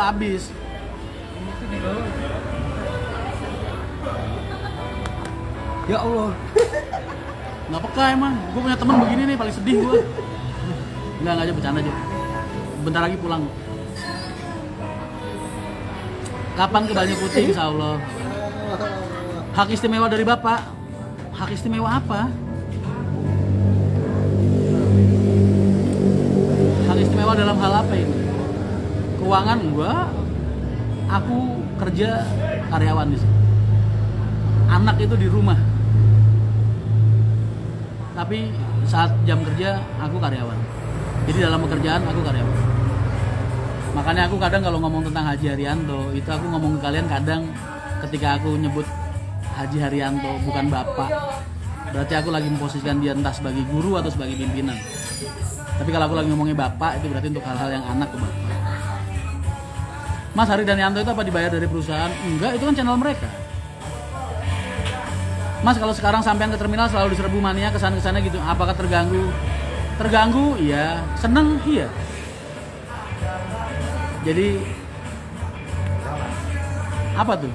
habis. Ya Allah. Nggak peka emang, gue punya teman begini nih, paling sedih gue. Enggak aja, bercanda aja. Bentar lagi pulang. Kapan kebalnya putih, insya Allah. Hak istimewa dari Bapak. Hak istimewa apa? Hak istimewa dalam hal apa ini? Keuangan enggak. Aku kerja karyawan di sini. Anak itu di rumah. Tapi saat jam kerja aku karyawan. Jadi dalam pekerjaan aku karyawan. Makanya aku kadang kalau ngomong tentang Haji Haryanto, itu aku ngomong ke kalian kadang ketika aku nyebut Haji Haryanto bukan bapak, berarti aku lagi memposisikan dia entah sebagai guru atau sebagai pimpinan. Tapi kalau aku lagi ngomongnya bapak, itu berarti untuk hal-hal yang anak ke bapak. Mas Hari dan Yanto itu apa dibayar dari perusahaan? Enggak, itu kan channel mereka. Mas kalau sekarang sampean ke terminal selalu diserbu mania kesan-kesannya gitu, apakah terganggu? Terganggu, iya. Seneng, iya. Jadi apa tuh?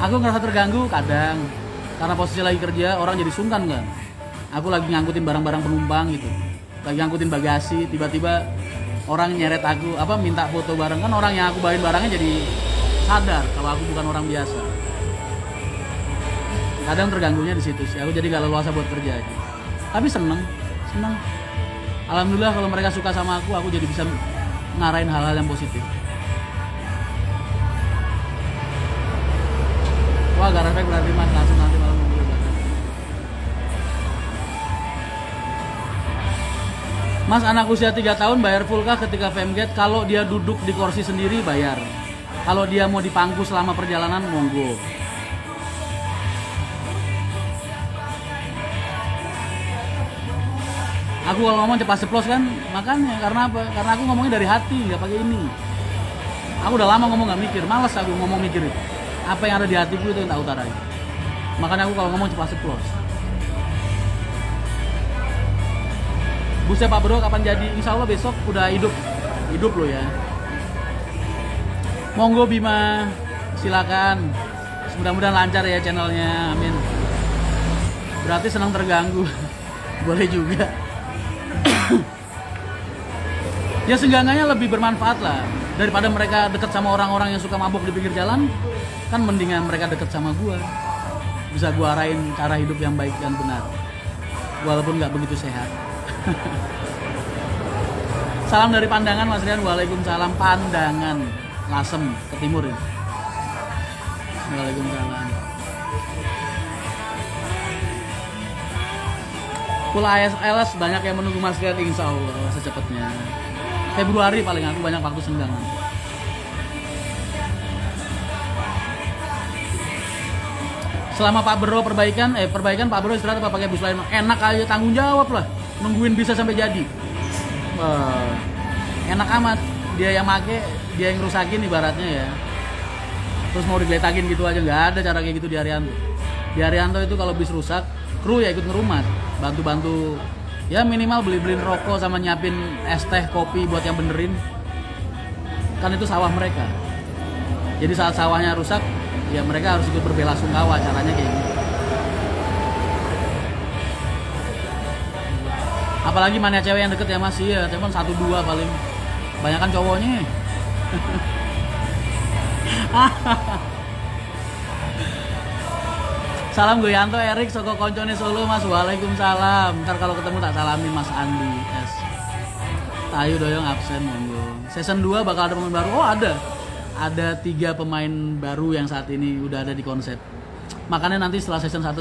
Aku ngerasa terganggu kadang karena posisi lagi kerja, orang jadi sungkan kan. Aku lagi ngangkutin barang-barang penumpang gitu, lagi ngangkutin bagasi, tiba-tiba orang nyeret aku, minta foto bareng, kan orang yang aku bawain barangnya jadi sadar kalau aku bukan orang biasa. Kadang terganggunya di situ sih, aku jadi gak leluasa buat kerja aja. Tapi seneng. Alhamdulillah kalau mereka suka sama aku jadi bisa ngarahin hal-hal yang positif. Wah, gak refleks berarti mas, langsung nanti malam nunggu. Mas, anak usia 3 tahun bayar full kah ketika FMGate? Kalau dia duduk di kursi sendiri bayar. Kalau dia mau dipangku selama perjalanan, monggo. Aku kalau ngomong cepat ceplos kan, makanya karena apa? Karena aku ngomongnya dari hati, nggak pakai ini. Aku udah lama ngomong nggak mikir, malas aku ngomong mikir itu. Apa yang ada di hatiku itu yang tak utarain. Makanya aku kalau ngomong cepat ceplos. Busnya Pak Bro kapan jadi? Insya Allah besok udah hidup loh ya. Monggo Bima, silakan. Mudah-mudahan lancar ya channelnya, amin. Berarti senang terganggu, boleh juga. Ya seenggaknya lebih bermanfaat lah daripada mereka deket sama orang-orang yang suka mabuk di pinggir jalan, kan mendingan mereka deket sama gua, bisa gua arahin cara hidup yang baik dan benar walaupun nggak begitu sehat. Salam dari Pandangan Mas Rian. Waalaikumsalam. Pandangan Lasem ke timur ini. Waalaikumsalam. Full ASLS banyak yang menunggu Mas Rian, insya Allah secepatnya. Februari paling aku banyak waktu senggang. Selama Pak Bro perbaikan Pak Bro istirahat apa pakai bus lain? Enak aja, tanggung jawab lah. Nungguin bisa sampai jadi. Enak amat. Dia yang make, dia yang rusakin ibaratnya ya. Terus mau digeletakin gitu aja, nggak ada cara kayak gitu di Haryanto. Di Haryanto itu kalau bis rusak, kru ya ikut ngerumat, bantu-bantu. Ya minimal beli-beliin rokok sama nyiapin es teh, kopi buat yang benerin. Kan itu sawah mereka. Jadi saat sawahnya rusak, ya mereka harus ikut berbelasungkawa, caranya kayak gitu. Apalagi mana cewek yang deket ya Mas, ya telepon 1-2 paling. Banyakan cowoknya. Salam Goyanto Erik Soko Koncone Solo Mas. Waalaikumsalam. Ntar kalau ketemu tak salamin Mas Andi S. Tayu Doyong absen monggo. Season 2 bakal ada pemain baru. Oh ada 3 pemain baru yang saat ini udah ada di konsep. Makanya nanti setelah season 1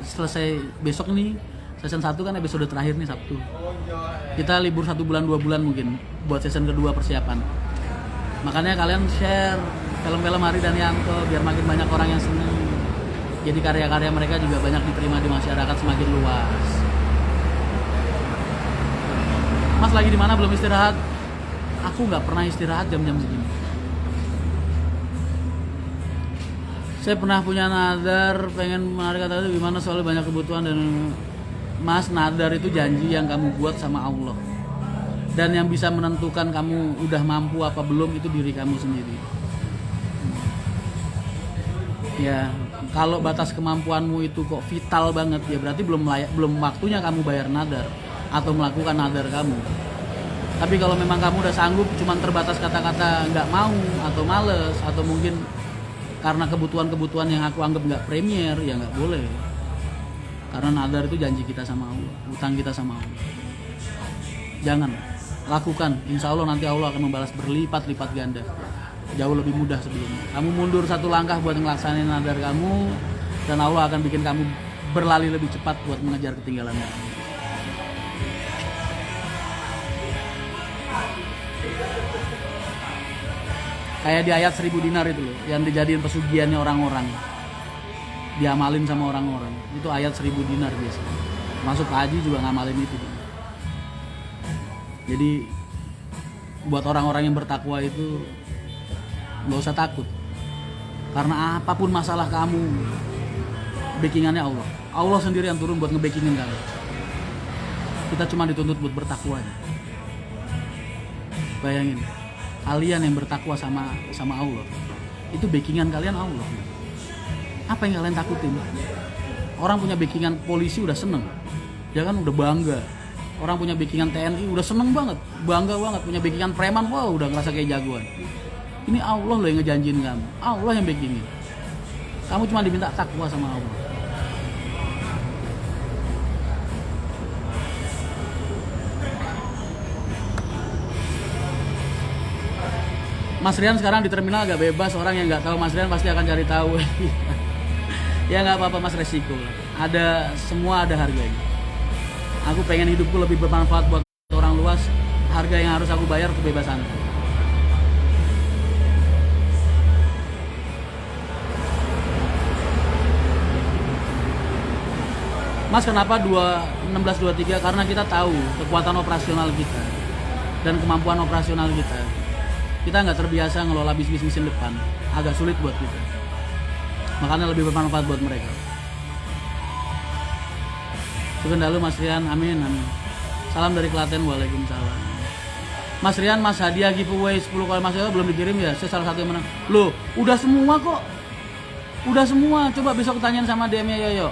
selesai besok nih, season 1 kan episode terakhir nih Sabtu. Kita libur 1 bulan 2 bulan mungkin buat season kedua persiapan. Makanya kalian share film-film Hari dan Yanto biar makin banyak orang yang seneng. Jadi karya-karya mereka juga banyak diterima di masyarakat semakin luas. Mas lagi di mana belum istirahat? Aku nggak pernah istirahat jam-jam segini. Saya pernah punya nadar pengen menarik kata itu gimana soalnya banyak kebutuhan dan Mas, nadar itu janji yang kamu buat sama Allah. Dan yang bisa menentukan kamu udah mampu apa belum itu diri kamu sendiri. Ya, kalau batas kemampuanmu itu kok vital banget ya berarti belum waktunya kamu bayar nadar atau melakukan nadar kamu. Tapi kalau memang kamu udah sanggup cuman terbatas kata-kata nggak mau atau males atau mungkin karena kebutuhan-kebutuhan yang aku anggap nggak premier ya nggak boleh. Karena nadar itu janji kita sama Allah, utang kita sama Allah. Jangan lakukan, insya Allah nanti Allah akan membalas berlipat-lipat ganda. Jauh lebih mudah sebelumnya. Kamu mundur satu langkah buat ngelaksanain nadar kamu dan Allah akan bikin kamu berlari lebih cepat buat mengejar ketinggalan kamu. Kayak di ayat 1000 dinar itu loh, yang dijadiin pesugihannya orang-orang, diamalin sama orang-orang. Itu ayat 1000 dinar biasanya. Masuk haji juga ngamalin itu. Jadi buat orang-orang yang bertakwa itu nggak usah takut. Karena apapun masalah kamu, backingannya Allah. Allah sendiri yang turun buat ngebackingin kamu. Kita cuma dituntut buat bertakwa. Bayangin. Kalian yang bertakwa sama Allah itu backingan kalian Allah. Apa yang kalian takutin? Orang punya backingan polisi udah seneng, ya kan, udah bangga. Orang punya backingan TNI udah seneng banget, bangga banget. Punya backingan preman, wow, udah ngerasa kayak jagoan. Ini Allah loh yang ngejanjiin kamu, Allah yang backingin. Kamu cuma diminta takwa sama Allah. Mas Rian sekarang di terminal agak bebas, orang yang nggak tahu Mas Rian pasti akan cari tahu. Ya nggak apa-apa Mas, resiko. Semua ada harganya. Aku pengen hidupku lebih bermanfaat buat orang luas. Harga yang harus aku bayar kebebasan. Mas, kenapa 1623? Karena kita tahu kekuatan operasional kita dan kemampuan operasional kita. Kita nggak terbiasa ngelola bisnis mesin depan, agak sulit buat kita. Makanya lebih bermanfaat buat mereka. Sugeng dalu Mas Rian, amin amin. Salam dari Klaten, waalaikumsalam. Mas Rian, Mas hadiah giveaway 10 kali Mas Yoyo belum dikirim ya? Saya salah satu yang menang. Loh, udah semua kok. Udah semua. Coba besok tanyain sama DM-nya Yoyo.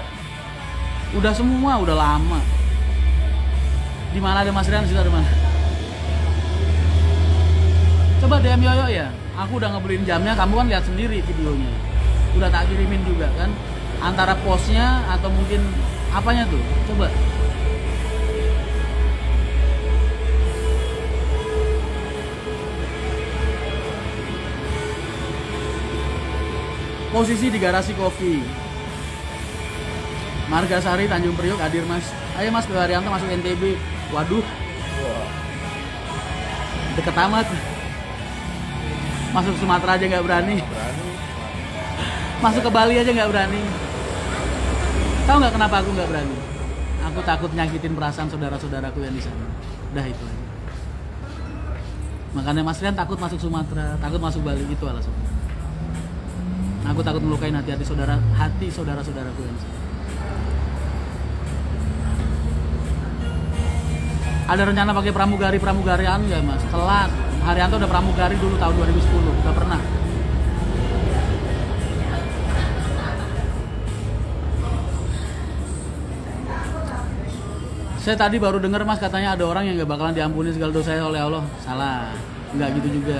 Udah semua, udah lama. Di mana ada Mas Rian? Situ ada mana? Coba DM Yoyo ya. Aku udah ngebeliin jamnya, kamu kan lihat sendiri videonya. Udah tak kirimin juga kan. Antara postnya atau mungkin apanya tuh? Coba. Posisi di garasi kopi. Margasari Tanjung Priok hadir Mas. Ayo Mas, Haryanto masuk NTB. Waduh. Deket amat. Masuk Sumatera aja nggak berani. Masuk ke Bali aja nggak berani. Tahu nggak kenapa aku nggak berani? Aku takut nyakitin perasaan saudara-saudaraku yang di sana. Udah itu aja. Makanya Mas Rian takut masuk Sumatera, takut masuk Bali, itu alasannya. Aku takut melukai hati saudara-saudaraku yang di sana. Ada rencana pakai pramugarian nggak Mas? Telat. Haryanto udah pramugari dulu tahun 2010, udah pernah. Saya tadi baru dengar Mas katanya ada orang yang nggak bakalan diampuni segala dosanya oleh Allah. Salah, nggak gitu juga.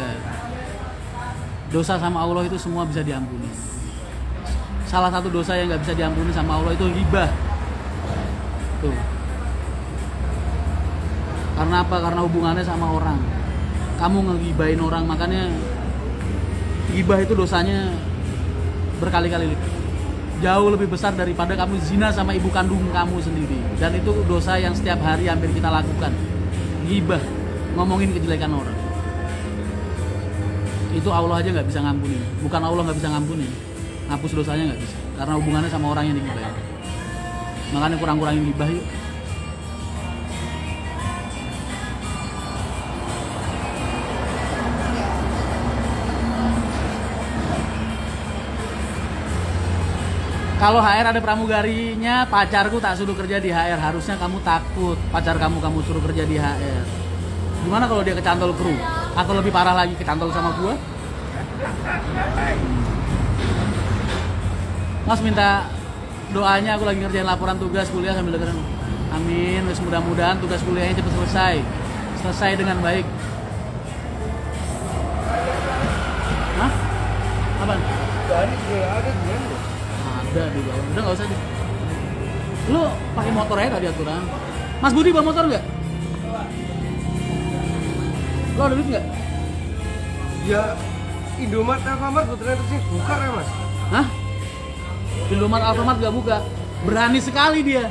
Dosa sama Allah itu semua bisa diampuni. Salah satu dosa yang nggak bisa diampuni sama Allah itu ghibah. Tuh. Karena apa? Karena hubungannya sama orang. Kamu ngegibahin orang, makanya gibah itu dosanya berkali-kali lipat. Jauh lebih besar daripada kamu zina sama ibu kandung kamu sendiri. Dan itu dosa yang setiap hari hampir kita lakukan. Gibah, ngomongin kejelekan orang. Itu Allah aja nggak bisa ngampuni. Bukan Allah nggak bisa ngampuni, ngapus dosanya nggak bisa. Karena hubungannya sama orang yang digibahin. Makanya kurang-kurangin gibah yuk. Kalau HR ada pramugarinya, pacarku tak suruh kerja di HR. Harusnya kamu takut pacar kamu suruh kerja di HR. Gimana kalau dia kecantol kru? Atau lebih parah lagi kecantol sama gua? Mas minta doanya, aku lagi ngerjain laporan tugas kuliah sambil dengerin. Amin, wis mudah-mudahan tugas kuliahnya cepat selesai dengan baik. Hah? Apaan? Ada bulan loh. Ada di bawah. Udah nggak usah deh. Lu pakai motor aja tadi aturan. Mas Budi bawa motor nggak? Lo ada duit nggak? Ya Indomaret Alfamart kebetulan sih buka ya mas. Hah? Indomaret Alfamart nggak buka. Berani sekali dia.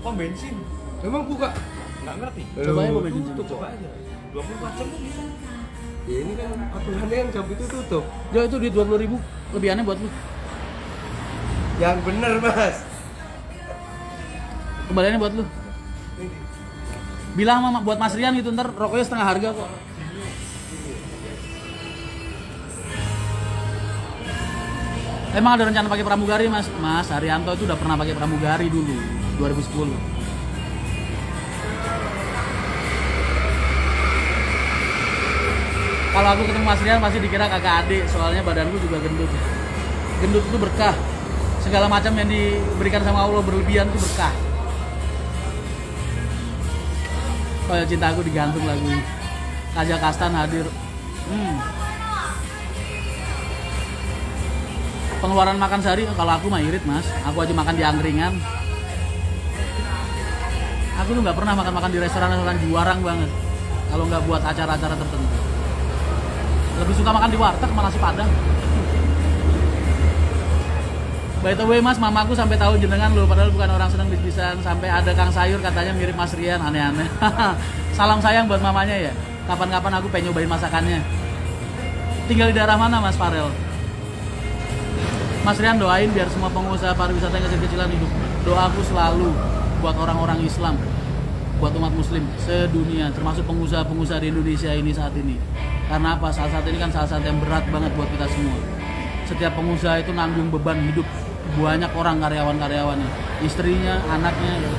Pom bensin. Memang buka? Nggak ngerti. Coba aja pom bensin. Tutup Coba aja. 24 jam tuh bisa. Ya ini kan aturannya yang jam itu tutup. Jo itu duit 20.000 lebih aneh buat lu. Yang bener mas. Kembaliannya buat lu. Bilang sama buat Mas Rian gitu, ntar rokoknya setengah harga kok. Emang ada rencana pakai pramugari mas? Mas Haryanto itu udah pernah pakai pramugari dulu 2010. Kalau aku ketemu Mas Rian pasti dikira kakak adik, soalnya badanku juga gendut. Gendut itu berkah. Segala macam yang diberikan sama Allah berlebihan itu berkah. Oh ya, cinta aku digantung lagu ini. Kaja Kastan hadir. Pengeluaran makan sehari kalau aku mah irit mas. Aku aja makan di angkringan. Aku tuh nggak pernah makan di restoran juarang banget. Kalau nggak buat acara-acara tertentu. Lebih suka makan di warteg sama nasi padang. By the way mas, mamaku sampai tahu jenengan loh, padahal bukan orang senang bis-bisan. Sampai ada Kang Sayur katanya mirip Mas Rian, aneh-aneh. Salam sayang buat mamanya ya. Kapan-kapan aku pengen nyobain masakannya. Tinggal di daerah mana Mas Farel? Mas Rian doain biar semua pengusaha pariwisata yang kecil-kecilan hidup. Doaku selalu buat orang-orang Islam, buat umat muslim sedunia, termasuk pengusaha-pengusaha di Indonesia ini saat ini. Karena apa? Saat ini kan saat yang berat banget buat kita semua. Setiap pengusaha itu nanggung beban hidup banyak orang, karyawan-karyawannya, istrinya, anaknya. Ya.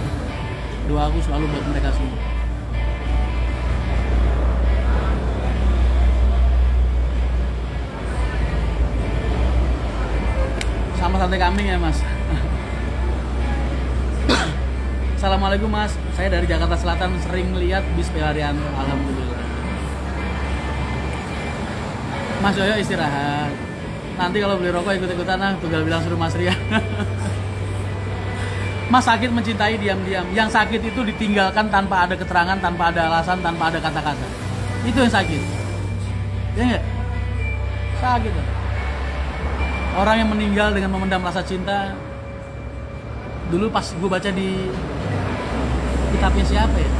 Doaku selalu buat mereka semua. Sama sate kambing ya mas. Assalamualaikum mas, saya dari Jakarta Selatan, sering lihat bis Haryanto. Alhamdulillah. Mas Yoyo istirahat. Nanti kalau beli rokok ikut-ikutan tinggal bilang suruh Mas Rian. Mas sakit mencintai diam-diam. Yang sakit itu ditinggalkan tanpa ada keterangan, tanpa ada alasan, tanpa ada kata-kata. Itu yang sakit. Ya enggak? Sakit. Orang yang meninggal dengan memendam rasa cinta. Dulu pas gue baca di kitabnya siapa ya?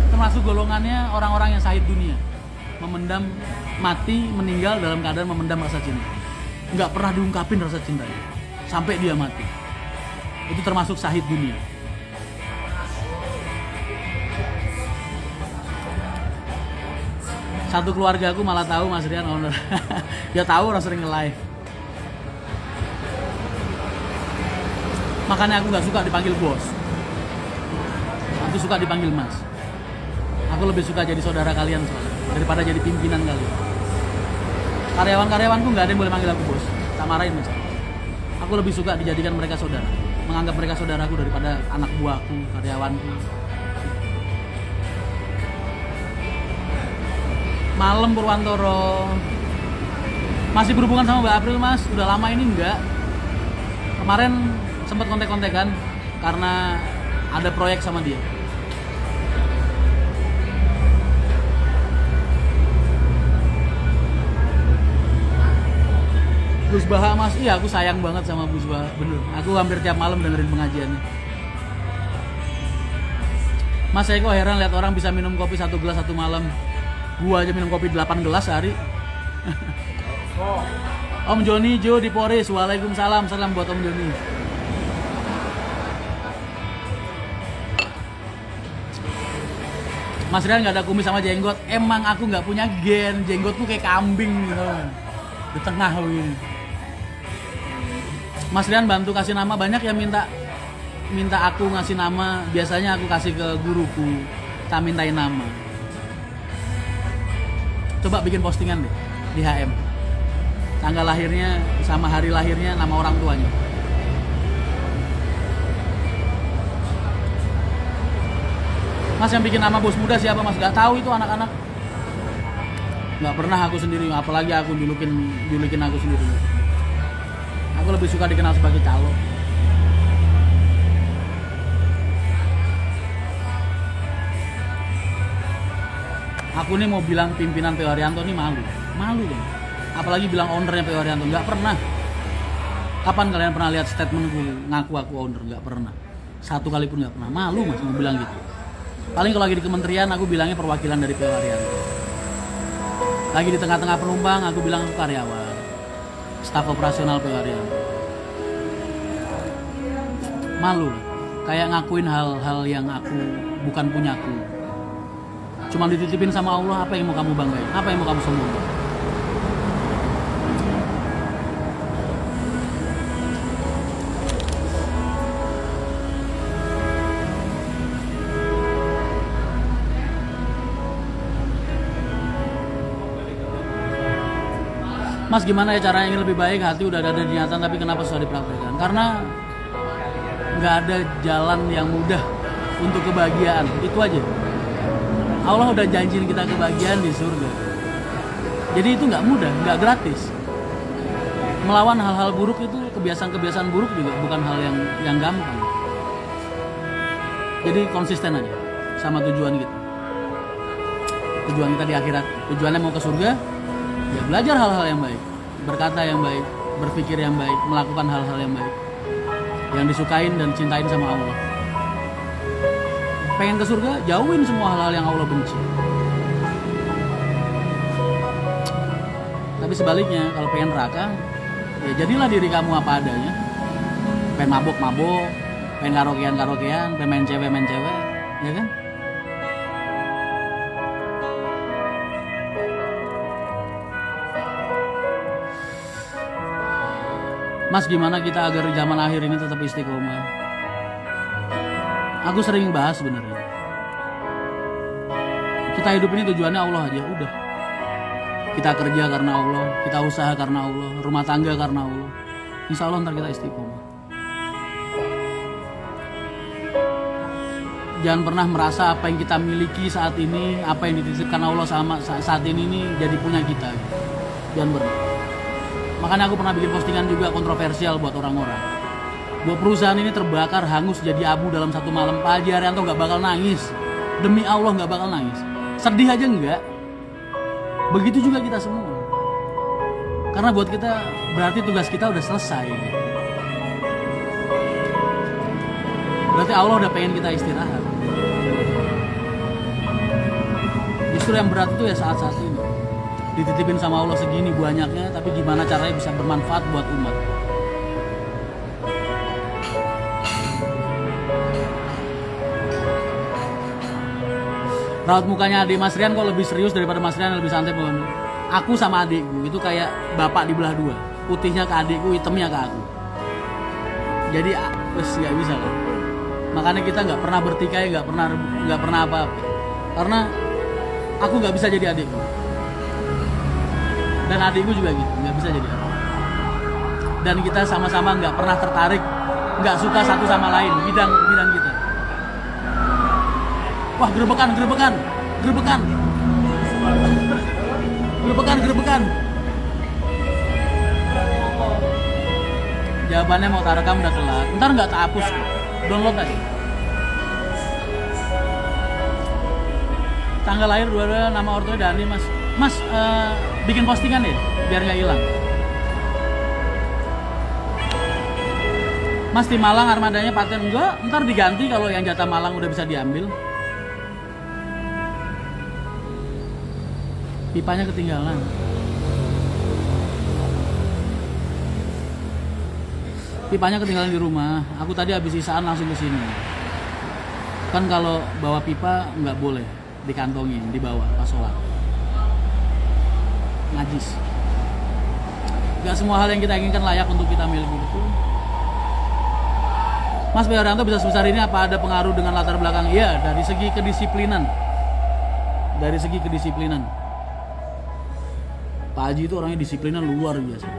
Termasuk golongannya orang-orang yang syahid dunia. Memendam, mati, meninggal dalam keadaan memendam rasa cinta. Nggak pernah diungkapin rasa cintanya sampai dia mati. Itu termasuk syahid dunia. Satu keluarga aku malah tahu Mas Rian owner. Dia tahu orang sering nge-live. Makanya aku nggak suka dipanggil bos. Aku suka dipanggil mas. Aku lebih suka jadi saudara kalian soalnya daripada jadi pimpinan kalian. Karyawan-karyawanku nggak ada yang boleh manggil aku bos. Tak marahin mas. Aku lebih suka dijadikan mereka saudara, menganggap mereka saudaraku daripada anak buahku, karyawanku. Malam Purwantoro. Masih berhubungan sama Mbak April mas? Udah lama ini enggak. Kemarin sempat kontek-kontekan karena ada proyek sama dia. Gus Baha mas, iya aku sayang banget sama Gus Baha, bener. Aku hampir tiap malam dengerin pengajiannya. Mas saya kok heran lihat orang bisa minum kopi 1 gelas 1 malam. Gua aja minum kopi 8 gelas sehari. Om Joni Jo di Poris, waalaikumsalam, salam buat Om Joni. Mas Rian nggak ada kumis sama jenggot. Emang aku nggak punya gen, jenggotku kayak kambing gitu di tengah begini. Mas Rian bantu kasih nama, banyak yang minta aku ngasih nama. Biasanya aku kasih ke guruku, tak mintain nama. Coba bikin postingan deh di HM. Tanggal lahirnya sama hari lahirnya, nama orang tuanya. Mas, yang bikin nama bos muda siapa mas? Gak tahu itu anak-anak. Gak pernah aku sendiri, apalagi aku julukin aku sendiri. Aku lebih suka dikenal sebagai calo. Aku nih mau bilang pimpinan PO Haryanto nih malu kan. Apalagi bilang ownernya PO Haryanto, nggak pernah. Kapan kalian pernah lihat statementku ngaku aku owner? Nggak pernah. Satu kali pun nggak pernah. Malu mas mau bilang gitu. Paling kalau lagi di kementerian aku bilangnya perwakilan dari PO Haryanto. Lagi di tengah-tengah penumpang aku bilang aku karyawan, staf operasional PO Haryanto. Malu, kayak ngakuin hal-hal yang aku bukan punyaku. Cuma dititipin sama Allah. Apa yang mau kamu banggain? Apa yang mau kamu sombongkan? Mas, gimana ya caranya ingin lebih baik? Hati udah ada niatan, tapi kenapa susah dipraktekkan? Karena nggak ada jalan yang mudah untuk kebahagiaan. Itu aja. Allah udah janjiin kita kebahagiaan di surga. Jadi itu nggak mudah, nggak gratis. Melawan hal-hal buruk itu, kebiasaan-kebiasaan buruk juga bukan hal yang gampang. Jadi konsisten aja sama tujuan kita. Tujuan kita di akhirat, tujuannya mau ke surga, ya belajar hal-hal yang baik, berkata yang baik, berpikir yang baik, melakukan hal-hal yang baik, yang disukain dan cintain sama Allah. Pengen ke surga, jauhin semua hal-hal yang Allah benci. Tapi sebaliknya, kalau pengen neraka, ya jadilah diri kamu apa adanya. Pengen mabuk-mabuk, pengen karaokean-karaokean, pengen main cewek, ya kan? Mas, gimana kita agar zaman akhir ini tetap istiqomah? Aku sering bahas sebenarnya. Kita hidup ini tujuannya Allah aja, udah. Kita kerja karena Allah, kita usaha karena Allah, rumah tangga karena Allah. Insya Allah ntar kita istiqomah. Jangan pernah merasa apa yang kita miliki saat ini, apa yang dititipkan Allah sama saat ini jadi punya kita. Jangan pernah. Makanya aku pernah bikin postingan juga kontroversial buat orang-orang. Bahwa perusahaan ini terbakar, hangus jadi abu dalam satu malam. Pak Haji Haryanto gak bakal nangis. Demi Allah gak bakal nangis. Sedih aja enggak. Begitu juga kita semua. Karena buat kita berarti tugas kita udah selesai. Berarti Allah udah pengen kita istirahat. Justru yang berat itu ya saat-saat ini. Dititipin sama Allah segini banyaknya, tapi gimana caranya bisa bermanfaat buat umat. Raut mukanya adik Mas Rian kok lebih serius daripada Mas Rian yang lebih santai. Aku sama adikku itu kayak bapak di belah dua. Putihnya ke adikku, hitamnya ke aku. Jadi wes nggak bisa kan. Makanya kita nggak pernah bertikai, nggak pernah apa-apa. Karena aku nggak bisa jadi adikku. Dan adikku juga gitu, nggak bisa jadi apa. Dan kita sama-sama nggak pernah tertarik, nggak suka satu sama lain bidang kita. Wah, gerebekan. Jawabannya mau tarekam udah telat. Ntar nggak terhapus, download aja. Tanggal lahir 22, nama ortonya Dani, Mas. Mas, bikin postingan ya, biar nggak hilang. Mas, di Malang armadanya paten enggak? Ntar diganti kalau yang jatah Malang udah bisa diambil. Pipanya ketinggalan. Pipanya ketinggalan di rumah. Aku tadi habis isaan langsung ke sini. Kan kalau bawa pipa nggak boleh dikantongin, dibawa pas sholat. Najis. Gak semua hal yang kita inginkan layak untuk kita miliki, betul. Mas PO Haryanto bisa sebesar ini apa ada pengaruh dengan latar belakang? Iya, dari segi kedisiplinan. Pak Haji itu orangnya disiplinnya luar biasa.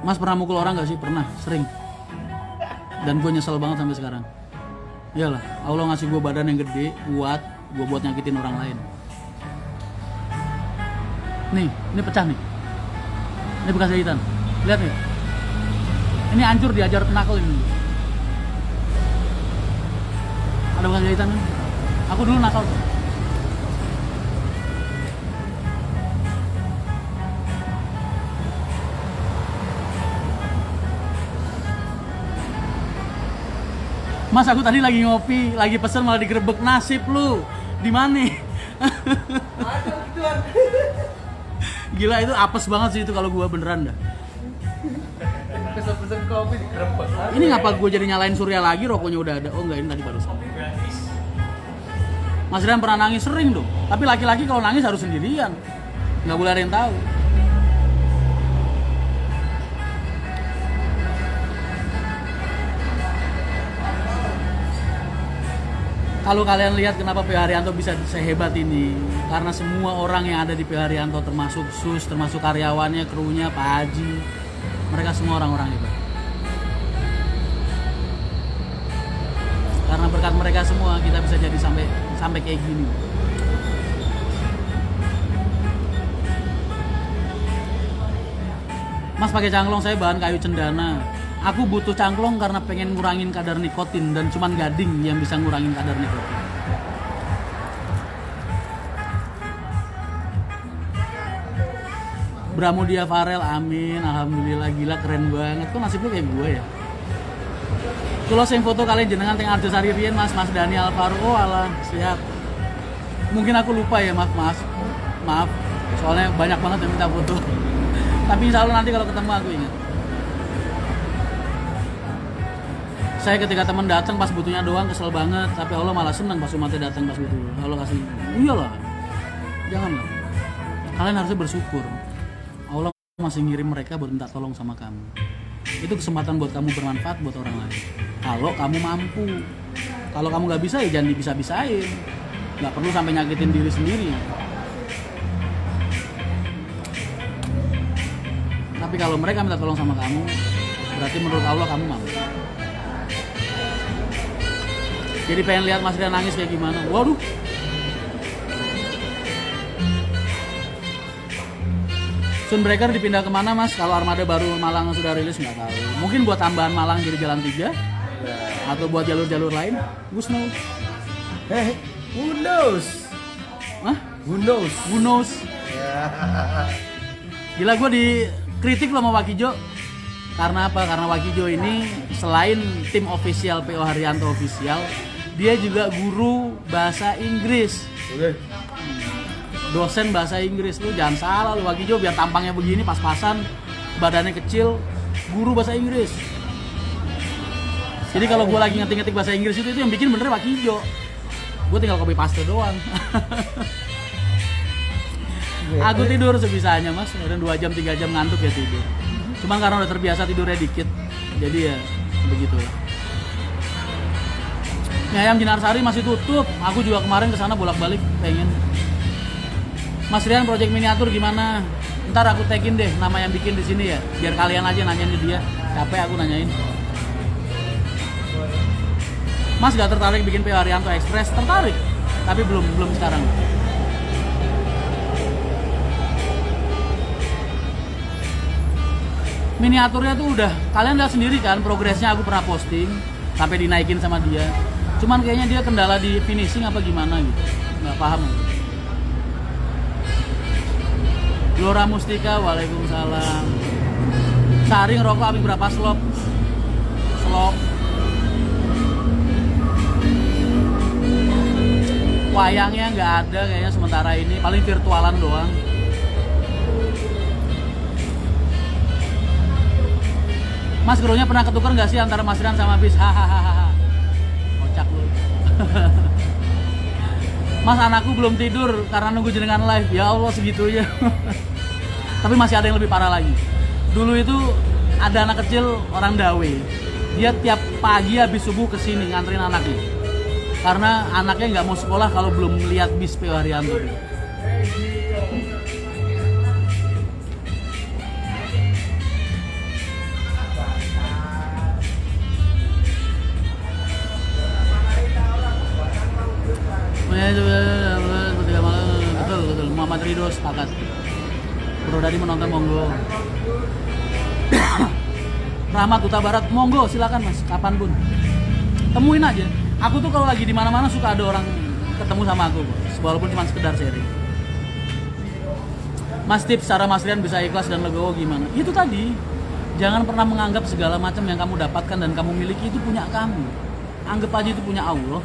Mas pernah mukul orang gak sih? Pernah, sering. Dan gue nyesel banget sampai sekarang. Iyalah, Allah ngasih gue badan yang gede, kuat, gue buat nyakitin orang lain. Nih, ini pecah nih. Ini bekas jahitan. Lihat nih. Ini hancur diajar knuckle ini. Ada bekas jahitan nih. Aku dulu nakal tuh. Mas, aku tadi lagi ngopi, lagi pesen malah digerebek. Nasib lu. Di mana? Ada gituan. Gila, itu apes banget sih itu kalau gua beneran dah. Pesen kopi digerebek. Ini ngapa gua jadi nyalain Surya lagi, rokoknya udah ada. Oh enggak, ini tadi barusan. Mas Rian pernah nangis sering dong. Tapi laki-laki kalau nangis harus sendirian. Nggak boleh ada yang tahu. Kalau kalian lihat kenapa PH Haryanto bisa sehebat ini, karena semua orang yang ada di PH Haryanto, termasuk Sus, termasuk karyawannya, krunya, Pak Haji, mereka semua orang-orang hebat. Karena berkat mereka semua kita bisa jadi sampai kayak gini. Mas pakai cangklong, saya bahan kayu cendana. Aku butuh cangklong karena pengen ngurangin kadar nikotin dan cuman gading yang bisa ngurangin kadar nikotin. Bramudia Farel, amin, alhamdulillah, gila keren banget. Kok nasib lu kayak gue ya? Kalau saya foto kalian jenengan teng Arjo Sari Rien, Mas Dani Alvaro, oh alah, siap. Mungkin aku lupa ya, maaf. Soalnya banyak banget yang minta foto. Tapi insya Allah nanti kalau ketemu aku ingat. Saya ketika teman datang pas butuhnya doang kesel banget, tapi Allah malah senang pas umatnya datang pas butuh. Allah kasih, iyalah, janganlah. Kalian harusnya bersyukur. Allah masih ngirim mereka buat minta tolong sama kamu. Itu kesempatan buat kamu bermanfaat buat orang lain. Kalau kamu mampu. Kalau kamu nggak bisa ya jangan dibisa-bisain. Nggak perlu sampai nyakitin diri sendiri. Tapi kalau mereka minta tolong sama kamu, berarti menurut Allah kamu mampu. Jadi pengen lihat Mas Rian nangis kayak gimana. Waduh. Sunbreaker dipindah kemana Mas? Kalau armada baru Malang sudah rilis nggak tahu. Mungkin buat tambahan Malang jadi jalan 3 atau buat jalur-jalur lain. Who knows? Who knows? Hah? Who knows? Who knows? Gila, gue dikritik loh sama Wakijo. Karena apa? Karena Wakijo ini selain tim official PO Haryanto official, dia juga guru bahasa Inggris. Oke. Dosen bahasa Inggris. Lu jangan salah lu, Wakijo biar tampangnya begini pas-pasan, badannya kecil, guru bahasa Inggris. Jadi kalau gue lagi ngetik-ngetik bahasa Inggris itu yang bikin bener Wakijo. Gue tinggal copy paste doang. Aku tidur sebisanya Mas, kadang 2 jam 3 jam ngantuk ya tidur. Cuma karena udah terbiasa tidurnya dikit, jadi ya begitulah. Mie ayam Jinarsari masih tutup. Aku juga kemarin kesana bolak-balik pengen. Mas Rian project miniatur gimana? Ntar aku tagin deh nama yang bikin di sini ya, biar kalian aja nanyain ke dia. Capek aku nanyain. Mas gak tertarik bikin PO Haryanto Express? Tertarik, tapi belum sekarang. Miniaturnya tuh udah, kalian lihat sendiri kan progresnya, aku pernah posting sampai dinaikin sama dia. Cuman kayaknya dia kendala di finishing apa gimana gitu, nggak paham. Glora Mustika, waalaikumsalam. Sari ngerokok habis berapa slop? Wayangnya nggak ada kayaknya sementara ini, paling virtualan doang. Mas, krunya pernah ketukar nggak sih antara Mas Rian sama Bis? Hahaha. Kocak lu. Mas, anakku belum tidur karena nunggu jenengan live. Ya Allah, segitunya. Tapi masih ada yang lebih parah lagi. Dulu itu ada anak kecil orang Dawe. Dia tiap pagi habis subuh kesini nganterin anaknya. Karena anaknya nggak mau sekolah kalau belum lihat bis PO Haryanto. Betul. Muhammad Ridho sepakat. Bro Dadi menonton monggo. Rahmat Huta Barat monggo silakan mas, kapanpun. Temuin aja. Aku tuh kalau lagi di mana-mana suka ada orang ketemu sama aku, walaupun cuma sekedar sharing. Mas tips cara Mas Rian bisa ikhlas dan legowo gimana? Itu tadi, jangan pernah menganggap segala macam yang kamu dapatkan dan kamu miliki itu punya kamu. Anggap aja itu punya Allah,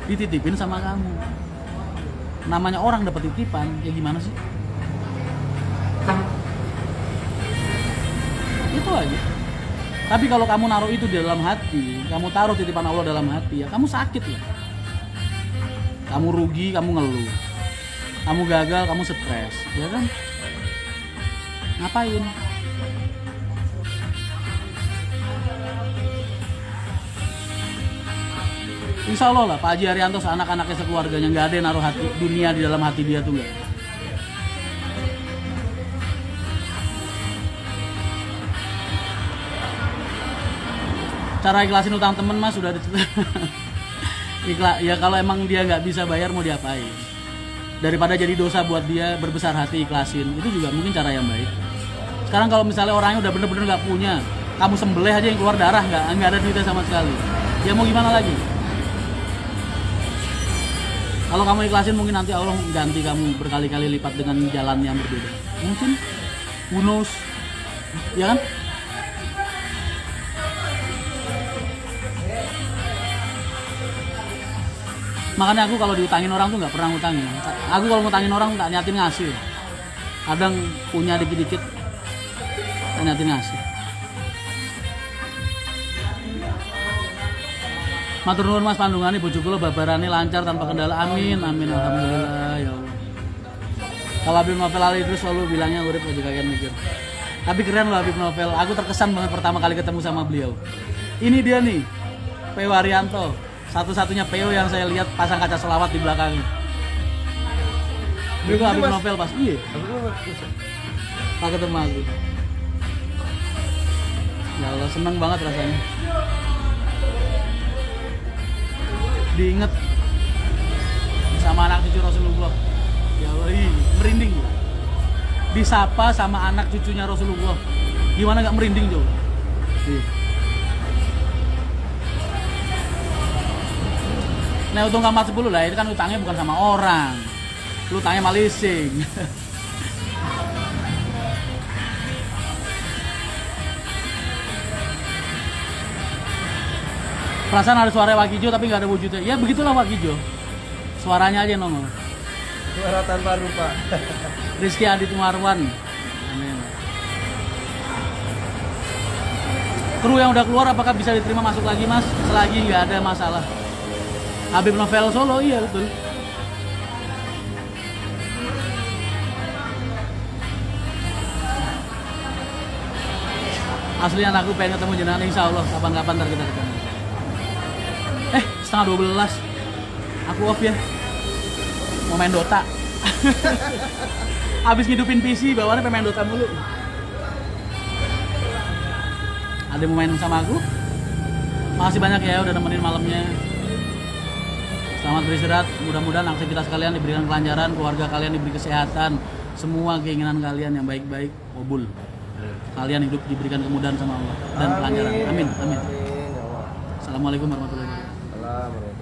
dititipin sama kamu. Namanya orang dapat titipan, ya gimana sih? Itu aja. Tapi kalau kamu naruh itu di dalam hati, kamu taruh titipan Allah dalam hati, ya kamu sakit ya. Kamu rugi, kamu ngeluh. Kamu gagal, kamu stres, ya kan? Ngapain? Insya Allah lah, Pak Haji Haryanto anak-anaknya sekeluarganya nggak ada yang naruh hati dunia di dalam hati dia tuh nggak. Cara ikhlasin utang temen mas sudah ya kalau emang dia nggak bisa bayar mau diapain? Daripada jadi dosa buat dia, berbesar hati ikhlasin, itu juga mungkin cara yang baik. Sekarang kalau misalnya orangnya udah bener-bener nggak punya, kamu sembelih aja yang keluar darah, nggak ada duitnya sama sekali, ya mau gimana lagi? Kalau kamu ikhlasin mungkin nanti Allah ganti kamu berkali-kali lipat dengan jalan yang berbeda. Mungkin, who knows, ya kan? Makanya aku kalau diutangin orang tuh nggak pernah ngutangin. Aku kalau ngutangin orang tak niatin ngasih. Kadang punya dikit-dikit, tak niatin ngasih. Matur nuwun Mas Pandungane bojo kula babarane lancar tanpa kendala. Amin amin alhamdulillah ya Allah. Kalau Habib Novel Ali Idrus selalu bilangnya urip aja kalian mikir. Tapi keren loh Habib Novel. Aku terkesan banget pertama kali ketemu sama beliau. Ini dia nih, P.O. Haryanto. Satu-satunya PO yang saya lihat pasang kaca selawat di belakangnya. Itu Habib Novel pas. Iya. Pak ketemu aku. Ya Allah seneng banget rasanya. Diinget sama anak cucu Rasulullah. Ya Allah, merinding. Disapa sama anak cucunya Rasulullah. Gimana gak merinding coba? Nah untung kamar 10 lah, itu kan utangnya bukan sama orang. Lu utangnya sama leasing. Perasaan ada suara Wakijo tapi nggak ada wujudnya. Ya begitulah Wakijo. Suaranya aja nongol. Suara tanpa rupa. Rizky Adit Marwan. Amin. Kru yang udah keluar apakah bisa diterima masuk lagi mas? Selagi nggak ada masalah. Habib Novel Solo, iya betul. Aslinya aku pengen ketemu jenengan insya Allah kapan-kapan ntar kita ketemu. 11:30. Aku off ya. Mau main Dota. Habis ngidupin PC bawaannya pengen main Dota mulu. Ada yang mau main sama aku? Makasih banyak ya udah nemenin malamnya. Selamat beristirahat, mudah-mudahan aktivitas kalian diberikan kelancaran, keluarga kalian diberi kesehatan, semua keinginan kalian yang baik-baik kabul. Kalian hidup diberikan kemudahan sama Allah dan kelancaran. Amin, amin. Assalamualaikum warahmatullahi wabarakatuh.